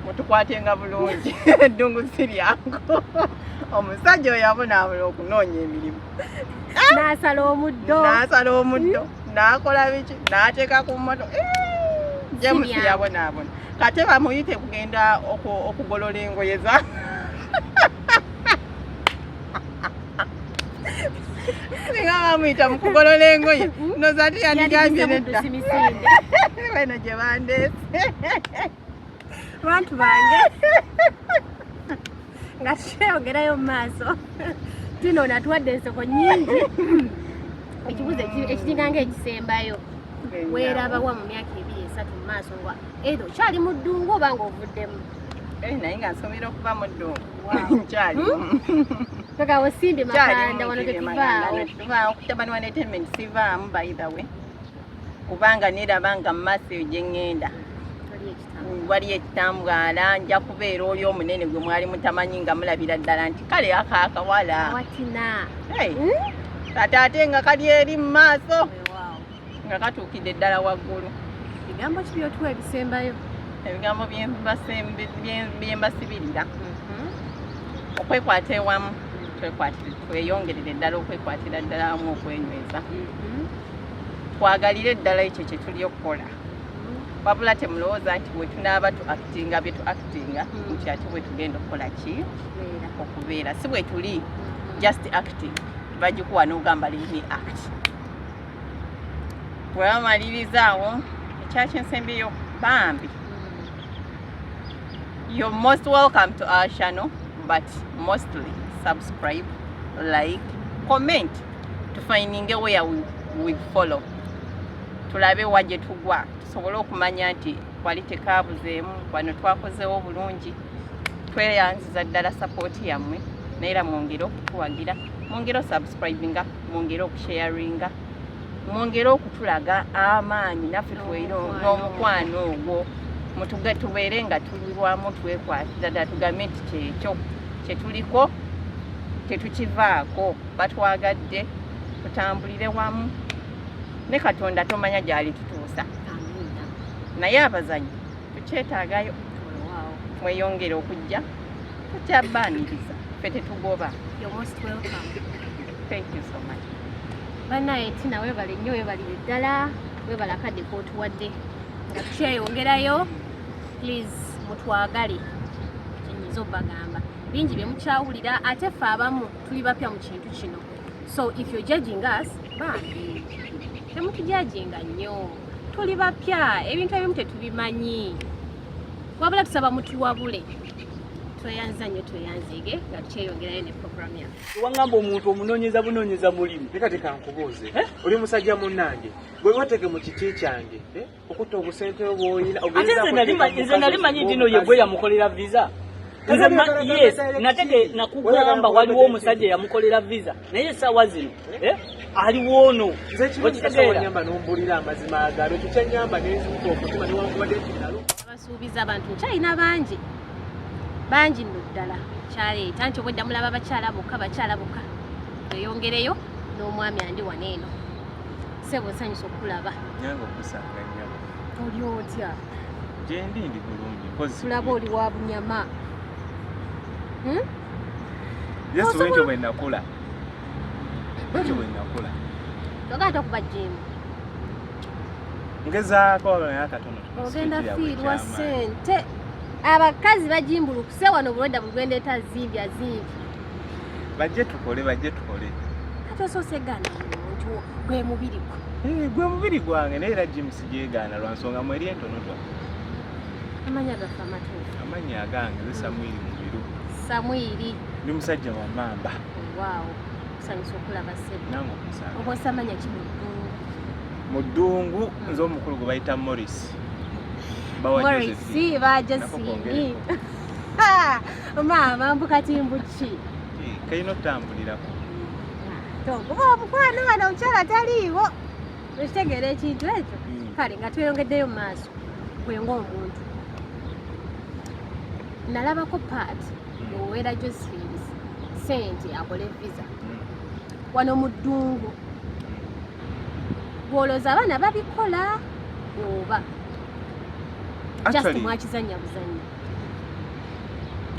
mutukwatenga bulungi eddungu si lyangu omusajja oyo abonaabona okunoonya emirimu n'asala omuddo n'akola biki n'ateeka ku mmoto james yabonaabona kate bamuyite kugenda okugolola engoye za singa bamuyita mu kugolola engoye noza ati yandigambye nedda weno gye bandeese bantu bange nga tweyongerayo mu maaso tino natuwadde ensoko nnyingi ekibuzo ekiringanga ekisembayo weerabawa mu myaka 2-3 mu maaso nga era okyali mu ddungu oba nga ovuddemu naye nga nsomera okuva mu ddungu nkyali paka osindi makanda wano tetuvaawo okutabani wa entertainment sivaamu by the way kubanga neraba nga mu maaso eyo gye ŋŋenda waliyo ekitambwala nja kubeera oli omunene gwe mwali mutamanyi nga mulabira ddala nti kale akaakawala kati ate nga kali eri mu maaso nga katuukidde ddala waggulu bigambo ki byotuwa ebisembayo ebigambo byembasibirira okwekwata ewamu tweyongerere ddala okwekwatira ddala wamu okwenyweza twagalire ddala ekyo kye tuli okukola wabula temulowooza nti bwe tunaaba tu actinga bye tu actinga nti ate bwe tugenda okukola ki okubeera si bwe tuli just acting bagikuwa n'ogamba lini act bwe bamalirizaawo ekyakyensembyeyo bambi you're most welcome to our channel but mostly subscribe, like, comment tufininge where we follow tulabe wajje tugwa tusobole okumanya nti wali tekaabuzeemu wano twakozeewo bulungi tweyanziza ddala support yammwe naera mwongere okutuwagira mwongere subscribinga mwongere okusharinga mwongere okutulaga amaanyi naffe n'omukwano ogwo tubeere nga tulirwamu twekwatira ddala tugambe nti kyekyo kyetuliko tetukivaako batwagadde tutambulire wamu ne Katonda tomanya gyali tutuusa naye abazanyi tukyetaagayo mweyongere okujja tukyabbaaniriza ffe tetugoba thank you so much bannaye tina webale nnyo webalire ddala webala akadde kootuwadde nga tukyeyongerayo please mutwagale kyenyinza obbagamba bingi bye mukyawulira ate ffe abamu tuli bapya mu kintu kino so if you're judging us bambi temutujajinga nnyo tuli bapya ebintu ebimu tetubimanyi wabula tusaba mutuwabule tweyanza nnyo tweyanzige nga tukyeyongerayo ne programu yaffe wangamba omuntu omunoonyeza bunoonyeza mulimu teka nkubuuze oli musajja munnange bwe wateke mu kiti kyange okutta obusente obwoyina nze nali manyi nti no yegwe yamukolera visa yes nateke nakugamba waliwo omusajja yamukolera visa naye essaawa zino aliwo ono wekitegeeranyamba n'ombulira amazima agalo kikyenyamba n'ezimuka omutima newankubadde kinalo abasuubiza abantu nkyalina bangi nno ddala kyaleeta nti obwedda mulaba bakyala bokka tweyongereyo n'omwami andi waneeno sebo nsanyusa okulaba nyange okusanga nnyama oli otya gyendi ndi bulungi tulaba oli wa bunyama yesu bwentyo bwe nakula togata kuba jimu ngezaako naye akatono ogenda fiirwa ssente abakazi bajimbulukuse wano bulwedda bulwendeeta zimbya bajje tukole kati osoosegana nti gwe mubiri gwo gwe mubiri gwange naye era james gyegaana lwa nsonga mweri entono amanya gaffe amatuufu amanya agange ze samwiri mubiru samwiri ndi musajja wa mamba waawo kusanyusa okulaba sebo nange okusanga oba osamanya ki mu ddungu nze omukulu gwe bayita morris bajesini maama mbukatimbuki kalina otambulirako tokuba omukwano wano omukyala taliiwo ekitegeera ekintu ekyo kale nga tweyongeddeyo mu maaso gwenga omuntu nalabako paati oweera josephines sente akole visa wano mu ddungu bw'olowooza abaana babikola oba just mwakizannya buzannya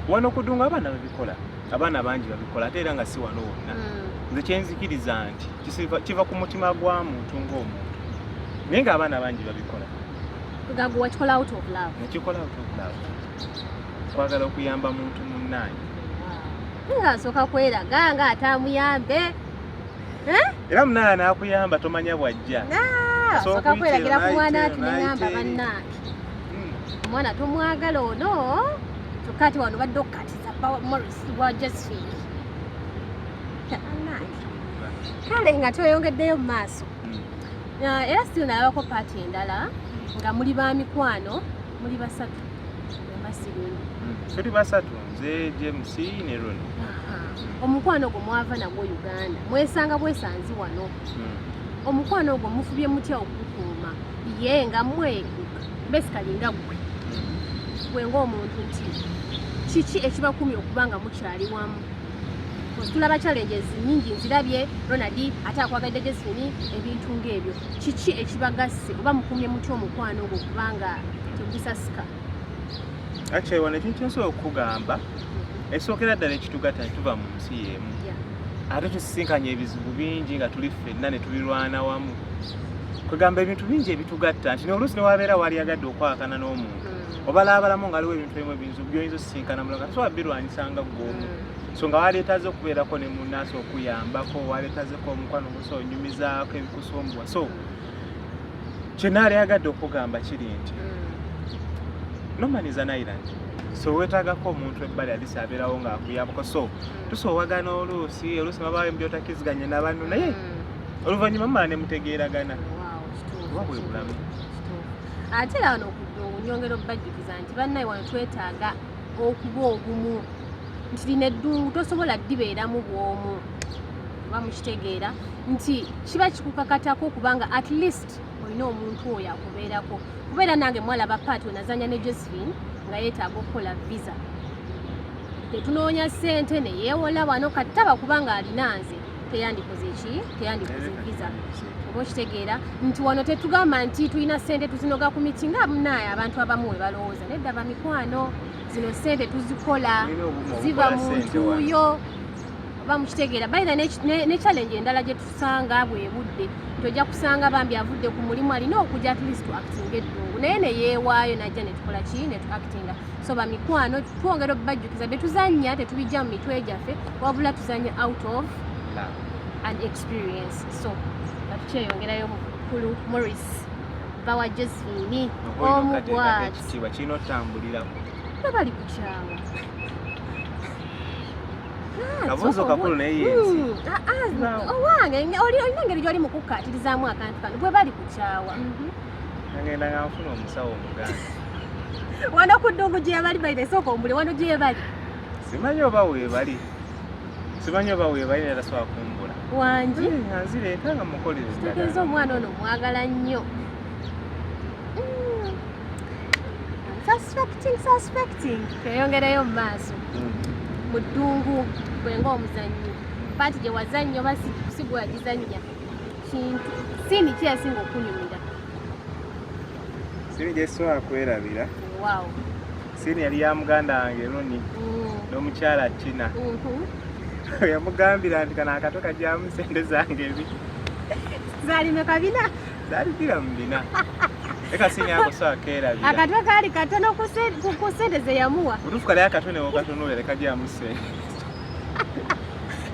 wano ku ddungu abaana babikola abaana bangi babikola ate era nga si wano wonna nze kyenzikiriza nti kiva ku mutima gwa muntu ng'omuntu naye ng'abaana bangi babikola gagwe wakikola out of love nekikola out of love kwagala okuyamba muntu munnaanyi nga asooka kweraga nga atamuyambe era munaala n'akuyamba tomanya bw'ajja asooka kweragira ku mwana ati neŋŋamba bannange omwana tomwagala ono kyokka ati wano badde okukatiza Morris wa Josephine kale nga tweyongeddeyo mu maaso era still nalabako paati endala nga muli ba mikwano muli basatu embasirungi tuli basatu nze James ne Ron omukwano ogwo mwava nagwo Uganda mwesanga bwesanzi wano omukwano ogwo mufubye mutya okukuuma ye nga mweguka basically nga gwe ng'omuntu nti kiki ekibakumya okuba nga mukyali wamu tulaba challenges nyingi nzirabye Ronald ate akwagadde Josephine ebintu ng'ebyo kiki ekibagasse oba mukumye mutya omukwano ogwo kubanga tegusasika actually wano ekintu kyensobola okukugamba esookera ddala ekitugatta ne tuva mu nsi y'emu ate tusisinkanye ebizibu bingi nga tuli ffenna ne tubirwana wamu kwegamba ebintu bingi ebitugatta nti n'oluusi ne wabeera wali agadde okwakana n'omuntu obalaabalamu ng'aliwo ebintu ebimu ebinzu by'oyinza osisinkana mulala tasobola birwanyisanga gw'omu so nga waleetaze okubeerako ne munnaasi okuyambako waleetazeko omukwano gusa onyumizaako ebikusombwa so kyenaali agadde okugamba kiri nti nomaniza Island so weetaagako omuntu ebbali alisi abeerawo ng'akuyambako so tusoowagana oluusi mabaawo embyotakiziganye na banno naye oluvannyuma mumala ne mutegeeragana oba bwe bulamu ate era wano nyongera obbajjukiza nti bannaye wano twetaaga okuba obumu nti lino eddungu tosobola ddibeeramu bw'omu oba mukitegeera nti kiba kikukakatako okubanga at least olina omuntu oyo akubeerako kubeera nange mwalaba paati wenazanya ne Josephine nga yeetaaga okukola visa tetunoonya ssente ne yeewola wano kati taba kubanga alina nze teyandikoze visa oba okitegeera nti wano tetugamba nti tulina ssente tuzinoga ku miti nga munaye abantu abamu we balowooza nedda ba mikwano zino ssente tuzikola ziva mu ntuuyo oba mukitegeera bayina ne challenge endala gye tusanga bwe budde tojja kusanga bambi avudde ku mulimu alina okujja at least tu acting eddungu naye ne yeewaayo najja ne tukola ki ne tu actinga so ba mikwano twongera obbajjukiza bye tuzannya tetubijja mu mitwe gyaffe wabula tuzanya out of an experience so batukyeyongerayo mukulu Morris bawa Josephine omugwati ekitiibwa kirina otambulirako bali kukyawa kabuuzo kakulu naye yensi owange olina engeri gy'oli mu kukkaatirizaamu akantu kano bwe bali kukyawa agenda nga nfuna omusawo omuganda wano ku ddungu gye bali bayita esooka ombule wano gye bali simanyi oba weebali naye tasobola kumbula wangi anzireeta nga mukolere kitegeeza omwana ono mwagala nnyo suspecting tweyongereyo mu maaso mu ddungu gwenga omuzannyi paati gye wazannya oba si gwe wagizannya kintu siini ki yasinga okunyumira siini gyesobola kwerabira wow siini yali ya muganda wange Roni n'omukyala Tina yamugambira nti kano akato kajyamu sente zange ebi zaalime kabina zaali gira mu bina eka siini ako sobola keerabira akato kaali katono ku sente ze yamuwa butuufu kali akatono okatonoolere kajyamu sente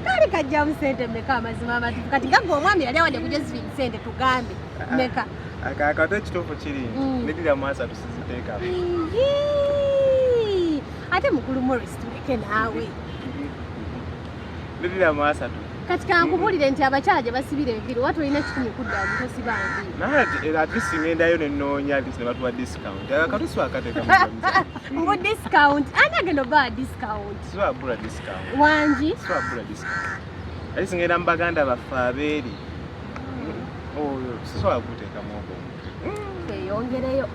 kaali kajjamu sente mmeka amazima amatuufu kati gagga omwami yali awadde ku Josephine sente tugambe mmeka akato ekituufu kiri nedira mu asatu siziteekamu ate mukulu Morris tuleke naawe nedira mu asatu kati kankubulire nti abakyala gye basibira enviiri watu olina 10 kudda mutosiba nviiri naye atisi ngendayo nenoonya atisi ne batuwa discount akato siwa akateeka mbu discount ani agenda obawa discount siwa bula discount wangi siwa bula discount atisi ngenda mu baganda baffe abeeri oyo sisobola kuteekamu ogwo tweyongereyo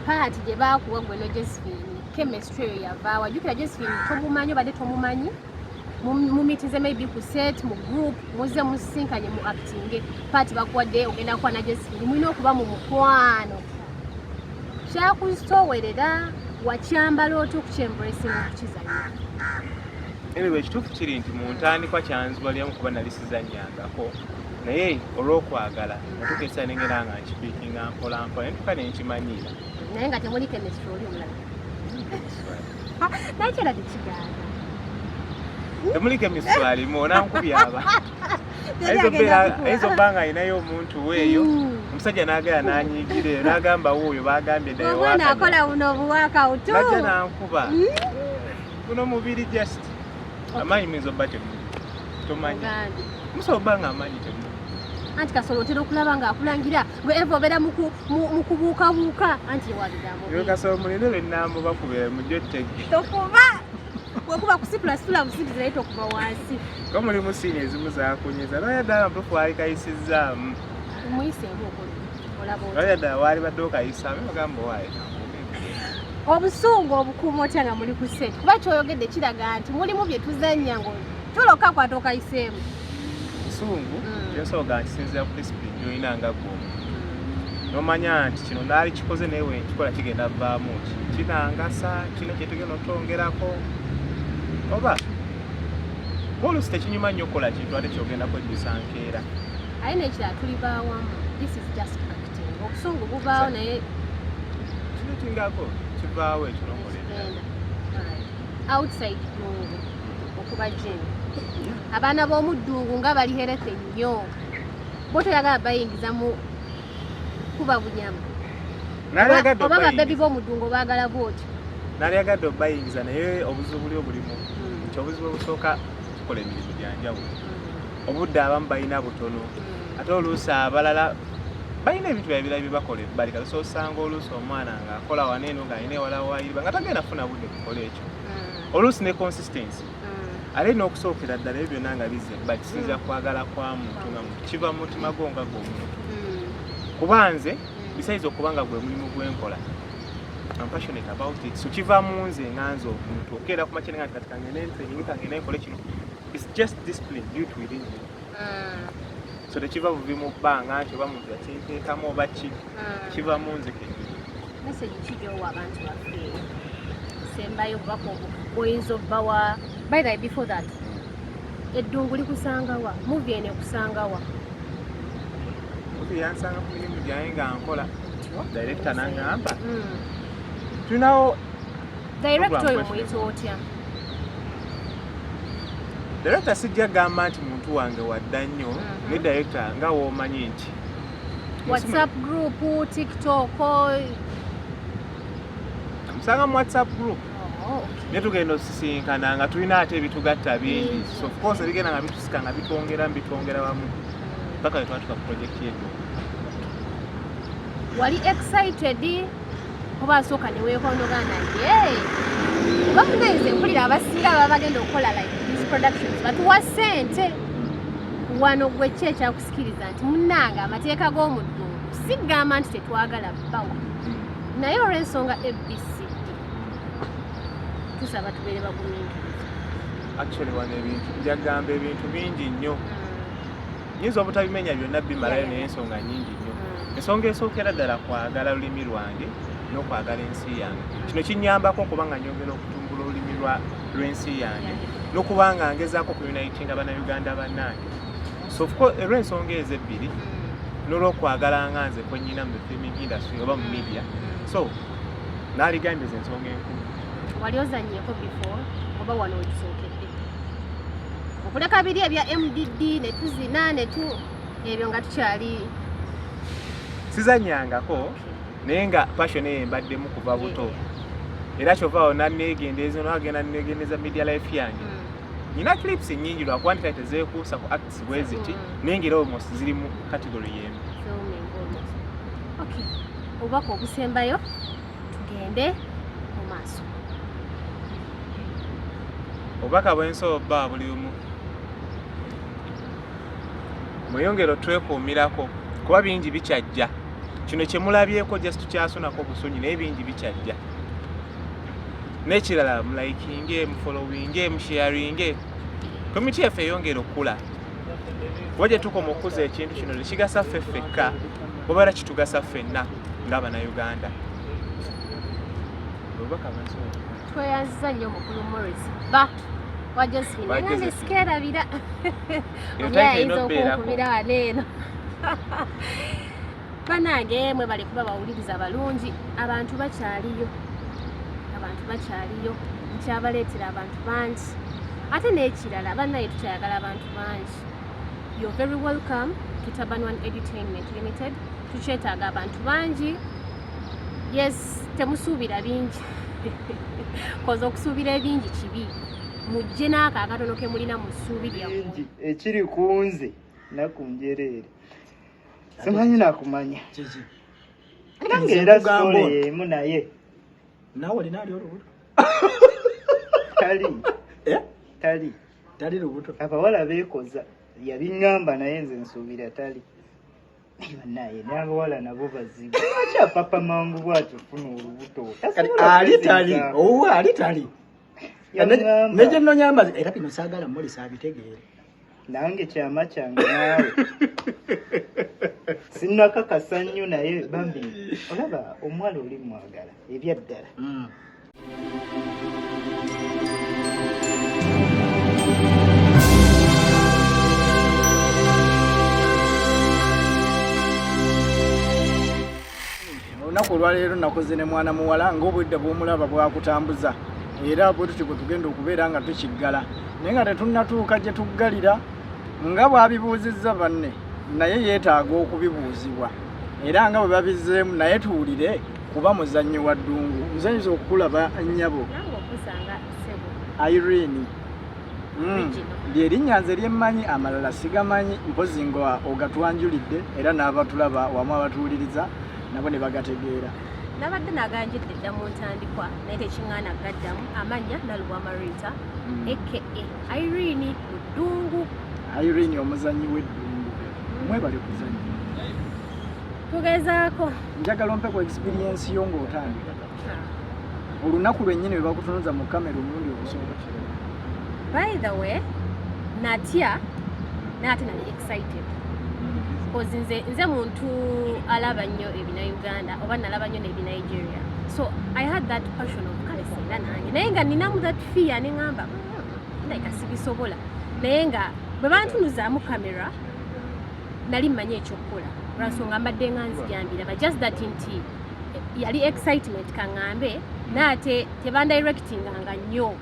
paati gye baakuwa gwe no Josephine chemistry eyo yavaawa jjukira Josephine tomumanyi obadde tomumanyi mumitize maybe ku set mu group muze musisinkanye mu acting party bakuwadde ogenda kwa na Josephine mulina okuba mu mukwano kyakustowerera wakyambala otya okukyembrace okukizanya. Anyway, ekituufu kiri nti mu ntandikwa kyanzibalyamu kuba nali sizannyangako naye olw'okwagala natukeesa nengera nga nkipiikinga mpola nentuka nenkimanyiira naye nga temuli chemistry oli omulala nakyera tekigaana temuli chemistry alimu onankubyaba ezo banga ayinayo omuntu weeyo omusajja n'agala n'anyiigire n'agamba wuuyo bagambye ddayo omwana akola buno obuwaakawutu najja n'ankuba guno mubiri just amanyi muyinza obba temuli tomanyi musobola obba nga amanyi temuli anti kasolo otera okulaba ng'akulangira gwe eva obeera mu kubuukabuuka anti ewabigambo yo kasolo mulina lwenambo bakubera mujjo ttege tokuba bwekuba kusipulasitula busigizi naye tokuba wansi ko mulimu siini ezimu zakunyiza lwaya ddala mpufu waali kayisizaamu muyise nkuko olaba lwaya ddala waali badde okayisaamu bagamba waaye obusungu obukuuma otya nga muli ku sente kuba kyoyogedde kiraga nti mulimu bye tuzannya ngo tuloka kwata okayiseemu busungu kyensobola nkisinzira ku disipulini gyolina nga gwomu nomanya nti kino naali kikoze naye wenkikola kigenda vaamu kinangasa kino kyetugenda otwongerako oba oluusi tekinyuma nnyo okukola kintu ate kyogenda kwejjusa nkeera aye nekirala tuli baawamu this is just acting obusungu bubaawo naye kino kingako kivaawo ekyo nokolera outside dungu okuba jeni abaana b'omuddungu nga balihereke nnyo bo toyagala bayingiza mu kuba bunyama oba babebi b'omuddungu baagala bwotyo nalyagadde obayingiza naye obuzibu buli obulimu nti obuzibu obusooka tukola emirimu gyanjawulo obudde abamu balina butono ate oluusi abalala balina ebintu byabira byebakola ebbali kati osanga oluusi omwana ng'akola waneeno ng'alina ewala waayiriba nga tagenda funa budde kukola ekyo oluusi ne consistency ate n'okusookera ddala ebyo byonna nga bizza ebbali kisinza kwagala kwa muntu nga muntu kiva mu mutima gwo nga gw'omuntu kuba nze besides okuba nga gwe mulimu gwenkola I'm passionate about it so kiva mu nze nga nze omuntu okeera ku makya nga kati kangende ntraining kangende nkole kino it's just discipline due to within me so tekiva buvi mu bbanga nti oba muntu yakinteekamu oba ki kiva mu nze kennyini message kijoowa abantu baffe sembayo bubaka oyinza obbawa by the way before that eddungu likusangawa movie eno ekusangawa yansanga ku mirimu gyange nga nkola director n'angamba tulinawo director oyo muyita otya director sijja gamba nti muntu wange wadda nnyo ne director nga woomanyi nti whatsapp group tiktok musanga mu whatsapp group ne tugenda osisinkana nga tulina ate ebitugatta bingi so of course ebigenda nga bitusika nga bitwongera wamu paka wetwatuka ku project yetu wali excited oba asooka ne weekondogana ye oba munenze mpulira abasinga baba bagenda okukola like these productions batuwa ssente wano gwe ki ekyakusikiriza nti munnanga amateeka g'omuddungu sigamba nti tetwagala bbawa naye olw'ensonga abc tusaba tubeere bagumiikiriza actually wano ebintu njagamba ebintu bingi nnyo nyinza obutabimenya byonna bimalayo naye ensonga nyingi nnyo ensonga esookera ddala kwagala lulimi lwange n'okwagala ensi yange kino kinyambako okubanga nyongera okutumbula olulimi lw'ensi yange n'okubanga ngezaako kuunitinga bannayuganda bannange so of course olw'ensonga ezo ebbiri n'olw'okwagala nga nze kwe nnyina mu filming industry oba mu media so naaligambye ze ensonga enkulu wali ozannyeko before oba wano ogisookedde okuleka biri ebya mdd ne tuzina ebyo nga tukyali sizannyangako naye nga passion eyo embaddemu kuva buto era kyovaawo nanneegendeeza nagenda neegendeza media life yange nyina clips nnyingi lwakuba nti kati tezeekuusa ku acts bwe ziti naye ngera almost ziri mu category y'emu obubaka obusembayo tugende mu maaso obubaka bw'ensobo bba buli bumu mweyongero twekuumirako kuba bingi bikyajja kino kyemulabyeko just tukyasunako busonyi naye bingi bikyajja n'ekirala mulaikinge mufollowinge musharinge komiti yaffe eyongera okula waje tukoma okuza ekintu kino tekigasa ffe ffekka obaera kitugasa ffenna ng'abannayuganda tweyanziza nnyo mukulu Morris ba wa Josephine ngambe sikerabira oli ayinza okunkubira wano eno banange mwe bali kuba bawuliriza balungi abantu bakyaliyo nkyabaleetera abantu bangi ate n'ekirala bannaye tukyayagala abantu bangi. You're very welcome to Taban One Entertainment Limited. Tukyetaaga abantu bangi. Yes, temusuubira bingi koza okusuubira ebingi kibi mujje n'ako akatono ke mulina mu ssuubi lyammwe ekiri ku nze naku njereere simanyi nakumanya era sitole emu naye naawe olina ali olubuto tali lubuto abawala beekoza yabiŋŋamba naye nze nsuubira tali naye n'abawala nabo bazibu akyapapa mangu bwatyo funa olubuto ali tali neje nonyamba era bino saagala Morris abitegeere nange kyama kyange naawe sinnakakasa nnyo naye bambi olaba omuwala oli mwagala ebyaddala olunaku olwaleero nakoze ne mwana muwala ng'obudde bw'omulaba bwakutambuza era bwe tutyo bwe tugenda okubeera nga tukiggala naye nga tetunnatuuka gye tuggalira nga bw'abibuuzizza banne naye yeetaaga okubibuuzibwa era nga bwe babizzeemu naye tuwulire kuba muzannyi wa ddungu nzanyiza okulaba nnyabo Irene lyerinnya nze lyemmanyi amalala sigamanyi mpozi nga ogatwanjulidde era n'abatulaba wamu abatuwuliriza nabo ne bagategeera nabadde naganjidde dda mu ntandikwa naye tekiŋŋaana gaddamu amannya Nalubwama Rita aka Irene Ddungu. Irene omuzannyi w'eddungu mwebale kuzannya tugezaako njagala ompe ku experience yo ng'otandika olunaku lwennyini lwe bakutunuza mu kamera omulundi ogusooka. By the way natya naate nali excited because nze muntu alaba nnyo ebinauganda oba nalaba nnyo n'ebinigeria, so I had that passion of kale singa nange naye nga ninamu that fear neŋŋamba like sibisobola naye nga bwe bantunuzaamu kamera nali mmanyi ekyokukola lwansonga mbadde nga nzijambira but just that nti yali excitement kaŋŋambe naate tebandirectinganga nnyo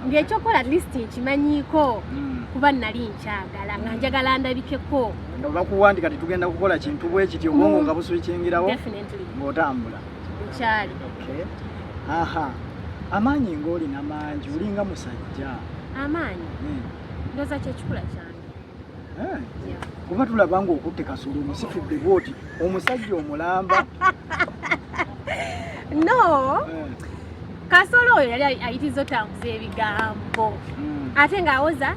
ng'ekyokola at least nkimanyiiko kuba nali nkyagala nga njagala ndabikeko bakuwandika tetugenda kukola kintu bwe kityo obwongo nga buswikingirawo ng'otambula nkyali. Aha, amaanyi ng'olina mangi olinga musajja amaanyi ndooza kyekikula kyange kuba tulaba ng'okutte kasolo omusitudde bwoti omusajja omulamba no kasolo oyo yali ayitiza otambuza ebigambo ate ng'awoza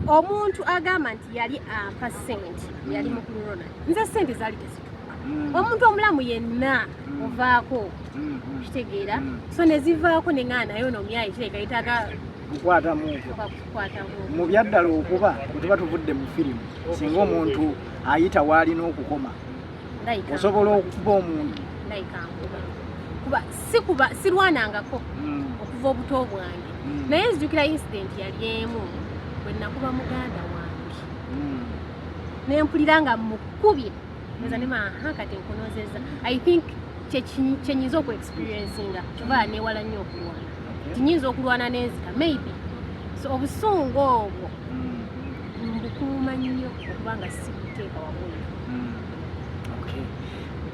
omuntu agamba nti yali ampa ssente yali mukulu Ronald nze ssente zaali tezituuka omuntu omulamu yenna ovaako kitegeera so ne zivaako ne ŋŋaana nayo nomyayi kireka yetaaga kukwatamu mu byaddala okuba bwe tuba tuvudde mu firimu singa omuntu ayita w'alina okukoma osobola okuba omuntu kuba sirwanangako okuva obuto bwange naye nzijukira incident yali emu bwe nakuba muganda wange nempulira nga mukubye eza ne kati nkunozeza I think kyenyinza okuexperiencing kyova newala nnyo okulwana tinyinza okulwana n'enzika maybe so obusungu obwo mbukuuma nnyo okubanga sikuteeka wabula.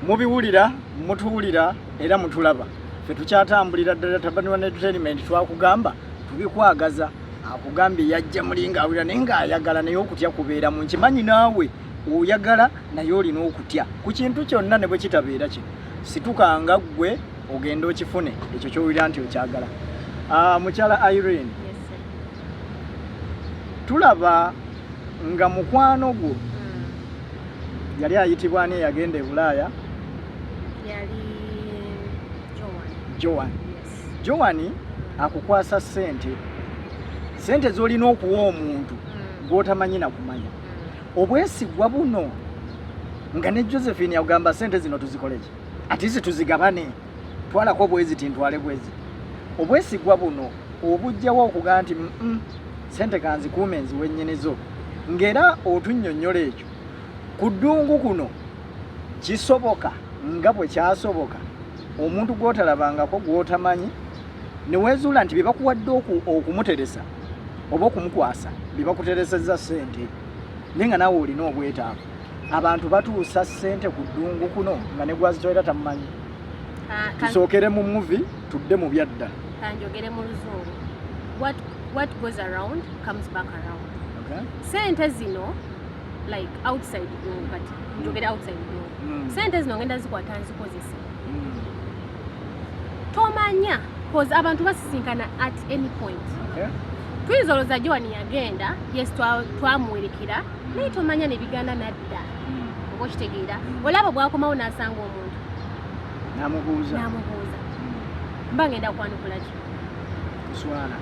Mubiwulira mutuwulira era mutulaba ffe tukyatambulira ddala Taban One Entertainment twakugamba tubikwagaza akugambye yajja mulinga awulira naye ng'ayagala naye okutya kubeera mu nkimanyi naawe oyagala naye olina okutya ku kintu kyonna ne bwe kitabeera kino situkanga ggwe ogenda okifune ekyo kyowulira nti okyagala. Mukyala Irene tulaba nga mukwano gwo yali ayitibwa ani eyagenda e Bulaaya? Joan akukwasa ssente sente z'olina okuwa omuntu gw'otamanyi nakumanya. Obwesigwa buno nga ne Josephine yagamba sente zino tuzikoleki ati tuzigabane twalako bweziti ntwale bweziti. Obwesigwa buno obujjawo okugaa nti sente kanzikuume nziwe nnyinizo ng'era otunnyonnyola ekyo ku ddungu kuno kisoboka nga bwe kyasoboka omuntu gw'otalabangako gw'otamanyi ne weezuula nti bye bakuwadde okumuteresa oba okumukwasa bye bakuteresezza ssente naye nga naawe olina obwetaavu. Abantu batuusa ssente ku ddungu kuno nga ne gwazitoera tamumanyi. Tusookere mu muvi tudde mu byadda. Kanjogere mu luzungu. What goes around comes back around. Okay. Sente zino like outside kati njogere outside sente zino ngenda zikwata nzikozesa. Tomanya cause abantu basisinkana at any point. Okay. Twizoloza Joani yagenda yes twamuwerekera naye tomanya ne biganda nadda. Oba kitegeera olaba bwakomawo n'asanga omuntu namubuuza mba ngenda kwanukula ki kuswala.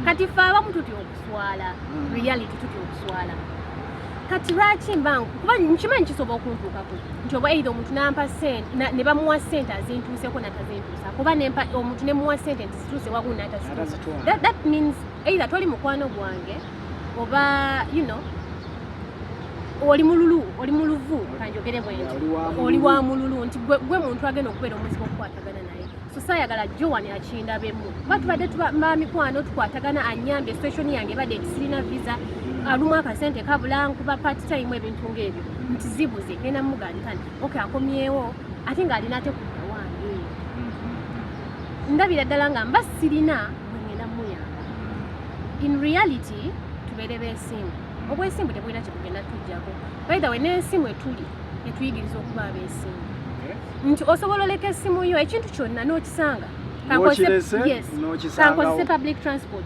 Kati ffe abamu tutya okuswala reality tutya okuswala. Kati lwaki mbangu kuba nkimanyi kisobola okuntuukako nti oba either omuntu nampa sente ne bamuwa sente azintuuseko natazintuusa kuba omuntu ne muwa sente nti zituuse waggulu n'atazituusa. That means either toli mukwano gwange oba you know oli muluvu kanjogere bwenti oli wa mululu nti gwe muntu agenda okubeera omuzibu okukwatagana naye. So saayagala Joani akindabemu batubadde tuba mikwano tukwatagana anyambe situation yange badde ekisirina visa alumu akasente kabula nkuba part time ebintu ng'ebyo nti zibuze ngenda mugandika nti okay akomyewo ate ng'alina ate kudda wange ndabira ddala nga mba sirina bwe ngenda muyamba. In reality tubeere beesimbu obwesimbu tebulina kyetugenda tujjako. By the way n'ensimu etuli etuyigiriza okuba abeesimbu nti osobola oleka essimu yo ekintu kyonna n'okisanga kankozese public transport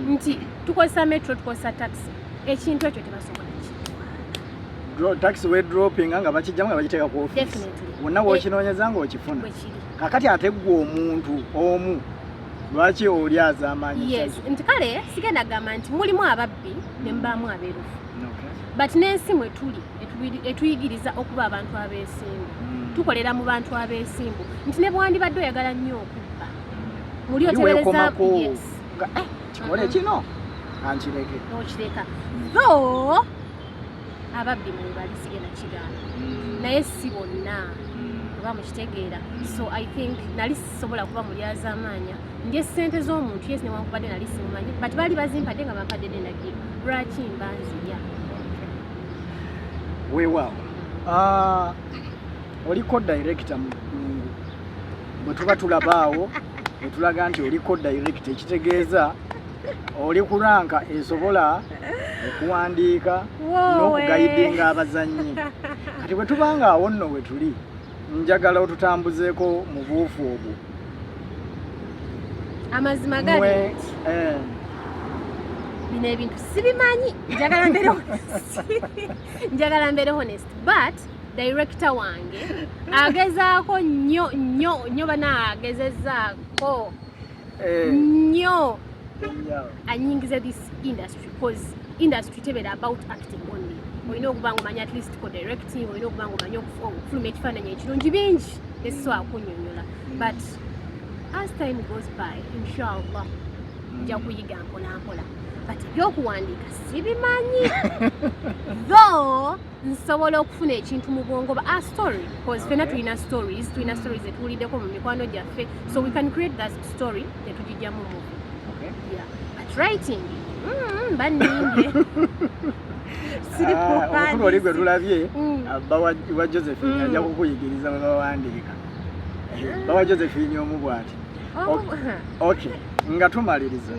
nti tukozesa metro tukozesa taxi ekintu ekyo tebasobola taxi we dropping nga bakijjamu nga bagiteeka ku office wonna w'okinoonyeza ng'okifuna. Kakati ate gwe omuntu omu lwaki oli azaamaanyi? Nti kale sigenda gamba nti mulimu ababbi ne mubaamu abeerufu but n'ensimu etuli etuyigiriza okuba abantu abeesimbu tukolera mu bantu abeesimbu nti ne bwandibadde oyagala nnyo okubba muli otebereza kikole kino ankireke n'okireka though ababbi mwebali sigenda kigaana naye si bonna oba mukitegeera. So I think nali sisobola kuba mulyazaamaanya ndi essente z'omuntu yes newankubadde nali simumanyi but baali bazimpadde nga bampadde n'endagiro lwaki mbanziya. Weewaawo oliko director mu ddungu bwe tuba tulabaawo bwe tulaga nti oliko director ekitegeeza oli ku ranka esobola okuwandiika n'okugayidinga abazannyi. Kati bwe tubanga awo nno we tuli njagala otutambuzeeko mu buufu obwo amazima gali bino ebintu sibimanyi njagala mbeere honest but director wange agezaako nnyo bana agezezaako nnyo anyingiza this industry because industry tebeera about acting only. Olina okuba nga omanyi at least ko directing olina okuba nga omanyi okufuluma ekifaananyi ekirungi bingi esisobola kunnyonnyola but as time goes by inshallah nja kuyiga mpolampola but ebyokuwandiika sibimanyi though nsobola okufuna ekintu mu bwongo a story because fena tulina stories etuwuliddeko mu mikwano gyaffe so we can create that story netugijjamu movie. Yeah. But writing bannimye omukulu oli gwe tulabye bba wa Josephine ajja kukuyigiriza bwe bawandiika bawa Josephine omu bw'ati. Okay nga tumaliriza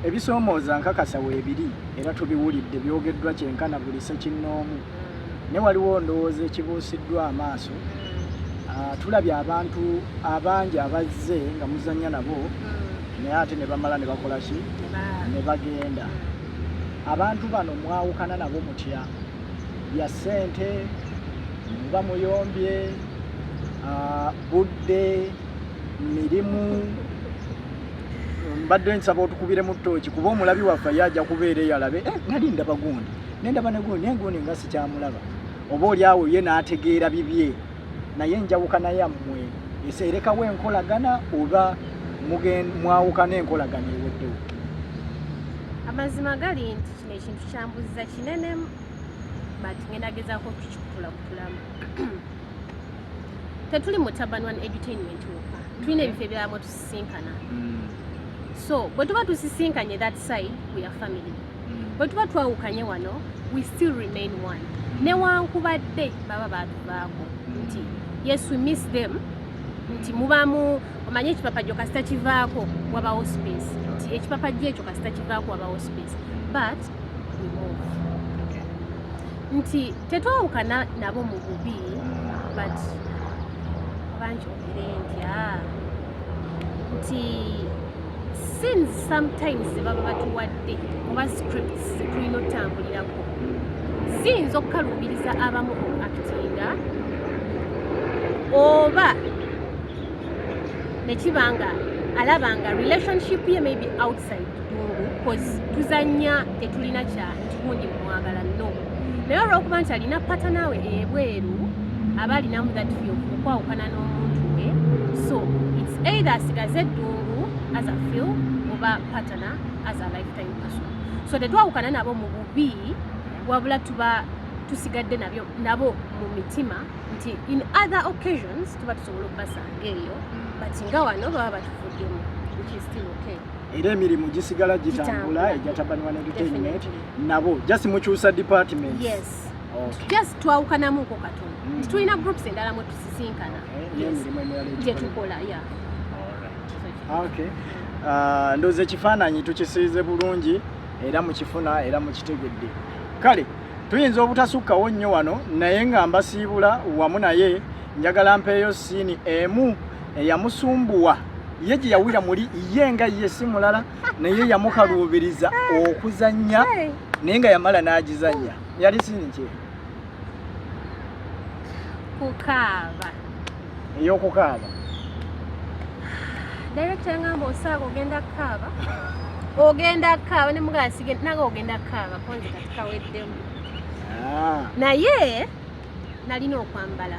ebisoomooza nkakasa weebiri era tubiwulidde byogeddwa kyenkana buli sekinnoomu ne waliwo ndowooza ekibuusiddwa amaaso. Tulabye abantu abangi abazze nga muzannya nabo naye ate ne bamala ne bakola ki ne bagenda. Abantu bano mwawukana nabo mutya bya ssente muba muyombye budde mirimu mbadde nsaba otukubire mu ttooki kuba omulabi waffe yajja kubeera eyalabe nali ndaba gundi nendaba ne gundi naye gundi nga sikyamulaba oba oli awo ye n'ategeera bibye naye njawukana yammwe eseerekawo enkolagana oba mwawukana enkolagana eweddewo. Amazima gali nti kino ekintu kyambuziza kinene but ngenda gezaako tukikutulakutulamu. Tetuli mu Taban One Entertainment wokka, tulina ebifo ebiramu tusisinkana. So bwe tuba tusisinkanye that side we are family. Bwe tuba twawukanye wano we still remain one. Newankubadde baba baatuvaako nti yes we miss them nti mubamu omanye ekipapa jjo kasita kivaako wabawo space nti ekipapa jjo ekyo kasita kivaako wabawo space but we move. Nti tetwawukana nabo mu bubi but banjogere nti since sometimes baba batuwadde oba scripts tulina otambulirako siyinza okukaluubiriza abamu actinga oba nekibanga alabanga relationship ye maybe outside dungu cause tuzanya tetulina kya nti gundi mwagala no naye olwokuba nti alina pata naawe ebweru aba alinamu that feel okwawukana n'omuntu we so it's either asigaze dungu as a feel oba patana as a lifetime person so tetwawukana nabo mu bubi wabula tuba tusigadde nabo mu mitima nti in other occasions tuba tusobola okubasanga eyo but nga wano baba batuvuddemu which is still okay. Era emirimu gisigala gitambula ejja Taban One Entertainment nabo just mukyusa departments. Yes. Okay. Just twawukanamuko katono. Tulina groups endala mwe tusisinkana. Je tukola yeah. Okay. Ndoze ekifaananyi tukisiize bulungi era mukifuna era mukitegedde. Kale tuyinza obutasukkawo nnyo wano naye nga mbasiibula wamu naye njagala mpeeyo siini emu eyamusumbuwa ye gye yawira muli ye nga ye si mulala naye yamukaluubiriza okuzannya naye nga yamala n'agizannya yali siini ki kukaaba ey'okukaaba director ngamba osaaga ogenda kukaaba ne mugala sigenda naga ogenda kukaaba konzi kati kaweddemu naye nalina okwambala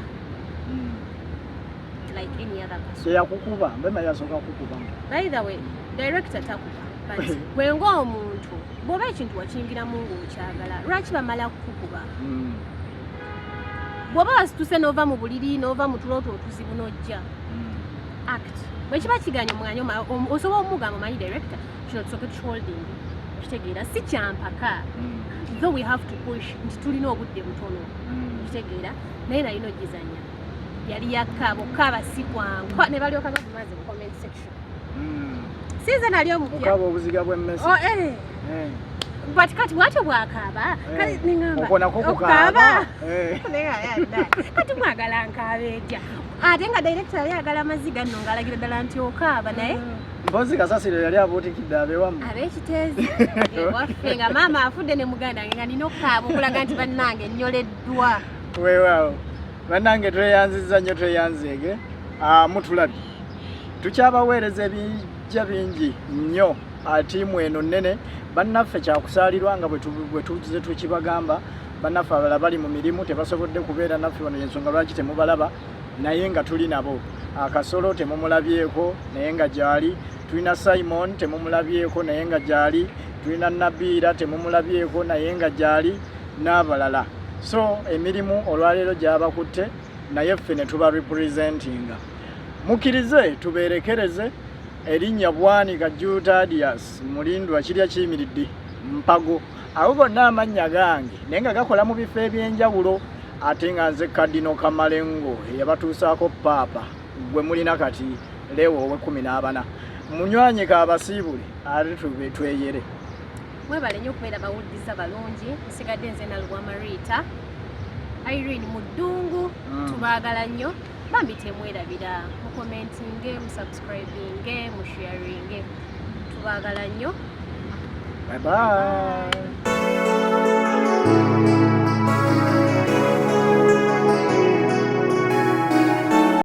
like any other person. Yakukuba mbema yasoka kukuba. By the way, director takuba. But when go omuntu bwoba ekintu wakingira mungu okyagala lwaki bamala kukuba. Bwoba wasituse nova mu buliri nova mu tuloto otuzibu n'ojja. Act. Bwe kiba kiganya omwanyo osobola omugamba manyi director kino tusoke holding. Kitegeera si kyampaka. Though we have to push nti tulina obudde butono. Kitegeera naye nalina ogizanya. Yali yakabo kaba sikwangu ne balyoka bavumaze mu comment section. Siza nali omupya. Kaba obuziga bw'emmese. But kati wacho bwakaba kali ningamba. Okona kukaba. Nenga yadda. Kati mwagala nkabeja. Ate nga director yali agala maziga nno ngalagira ddala nti okaba naye. Mpozi kasasiro yali abuutikidde abewamu. Ab'ekiteezi. Waffe nga maama afudde ne muganda nga nina okkaaba okulaga nti bannange nnyoleddwa. Weewaawo. Bannange tweyanziza nnyo tweyanzeege. Mutulabye. Tukyabaweereza ebijja bingi nnyo tiimu eno nnene. Bannaffe kyakusaalirwa nga bwe tuze tukibagamba. Bannaffe abalala bali mu mirimu tebasobodde kubeera naffe wano y'ensonga lwaki temubalaba naye nga tuli nabo. Akasolo temumulabyeko naye nga gyali. Tulina Simon temumulabyeko naye nga gyali. Tulina Nabiira temumulabyeko naye nga gyali n'abalala. So emirimu olwaleero gyabakutte naye ffe ne tuba representinga. Mukkirize tubeerekereze erinnya Bwanika Jutadius Mulindwa kirya kiyimiridde Mpago. Abo bonna amannya gange naye nga gakola mu bifo eby'enjawulo ate nga nze Kadino Kamalengo eyabatuusaako paapa gwe mulina kati leewo ow'e14. Munywanyika abasiibule ate tweyere. Mwebale nnyo okubeera bawuliriza balungi. Nsigadde nze Nalugwa Marita. Irene Muddungu tubaagala nnyo. Bambi temwerabira mu commentinge, mu subscribinge, mu sharinge. Tubaagala nnyo. Bye bye.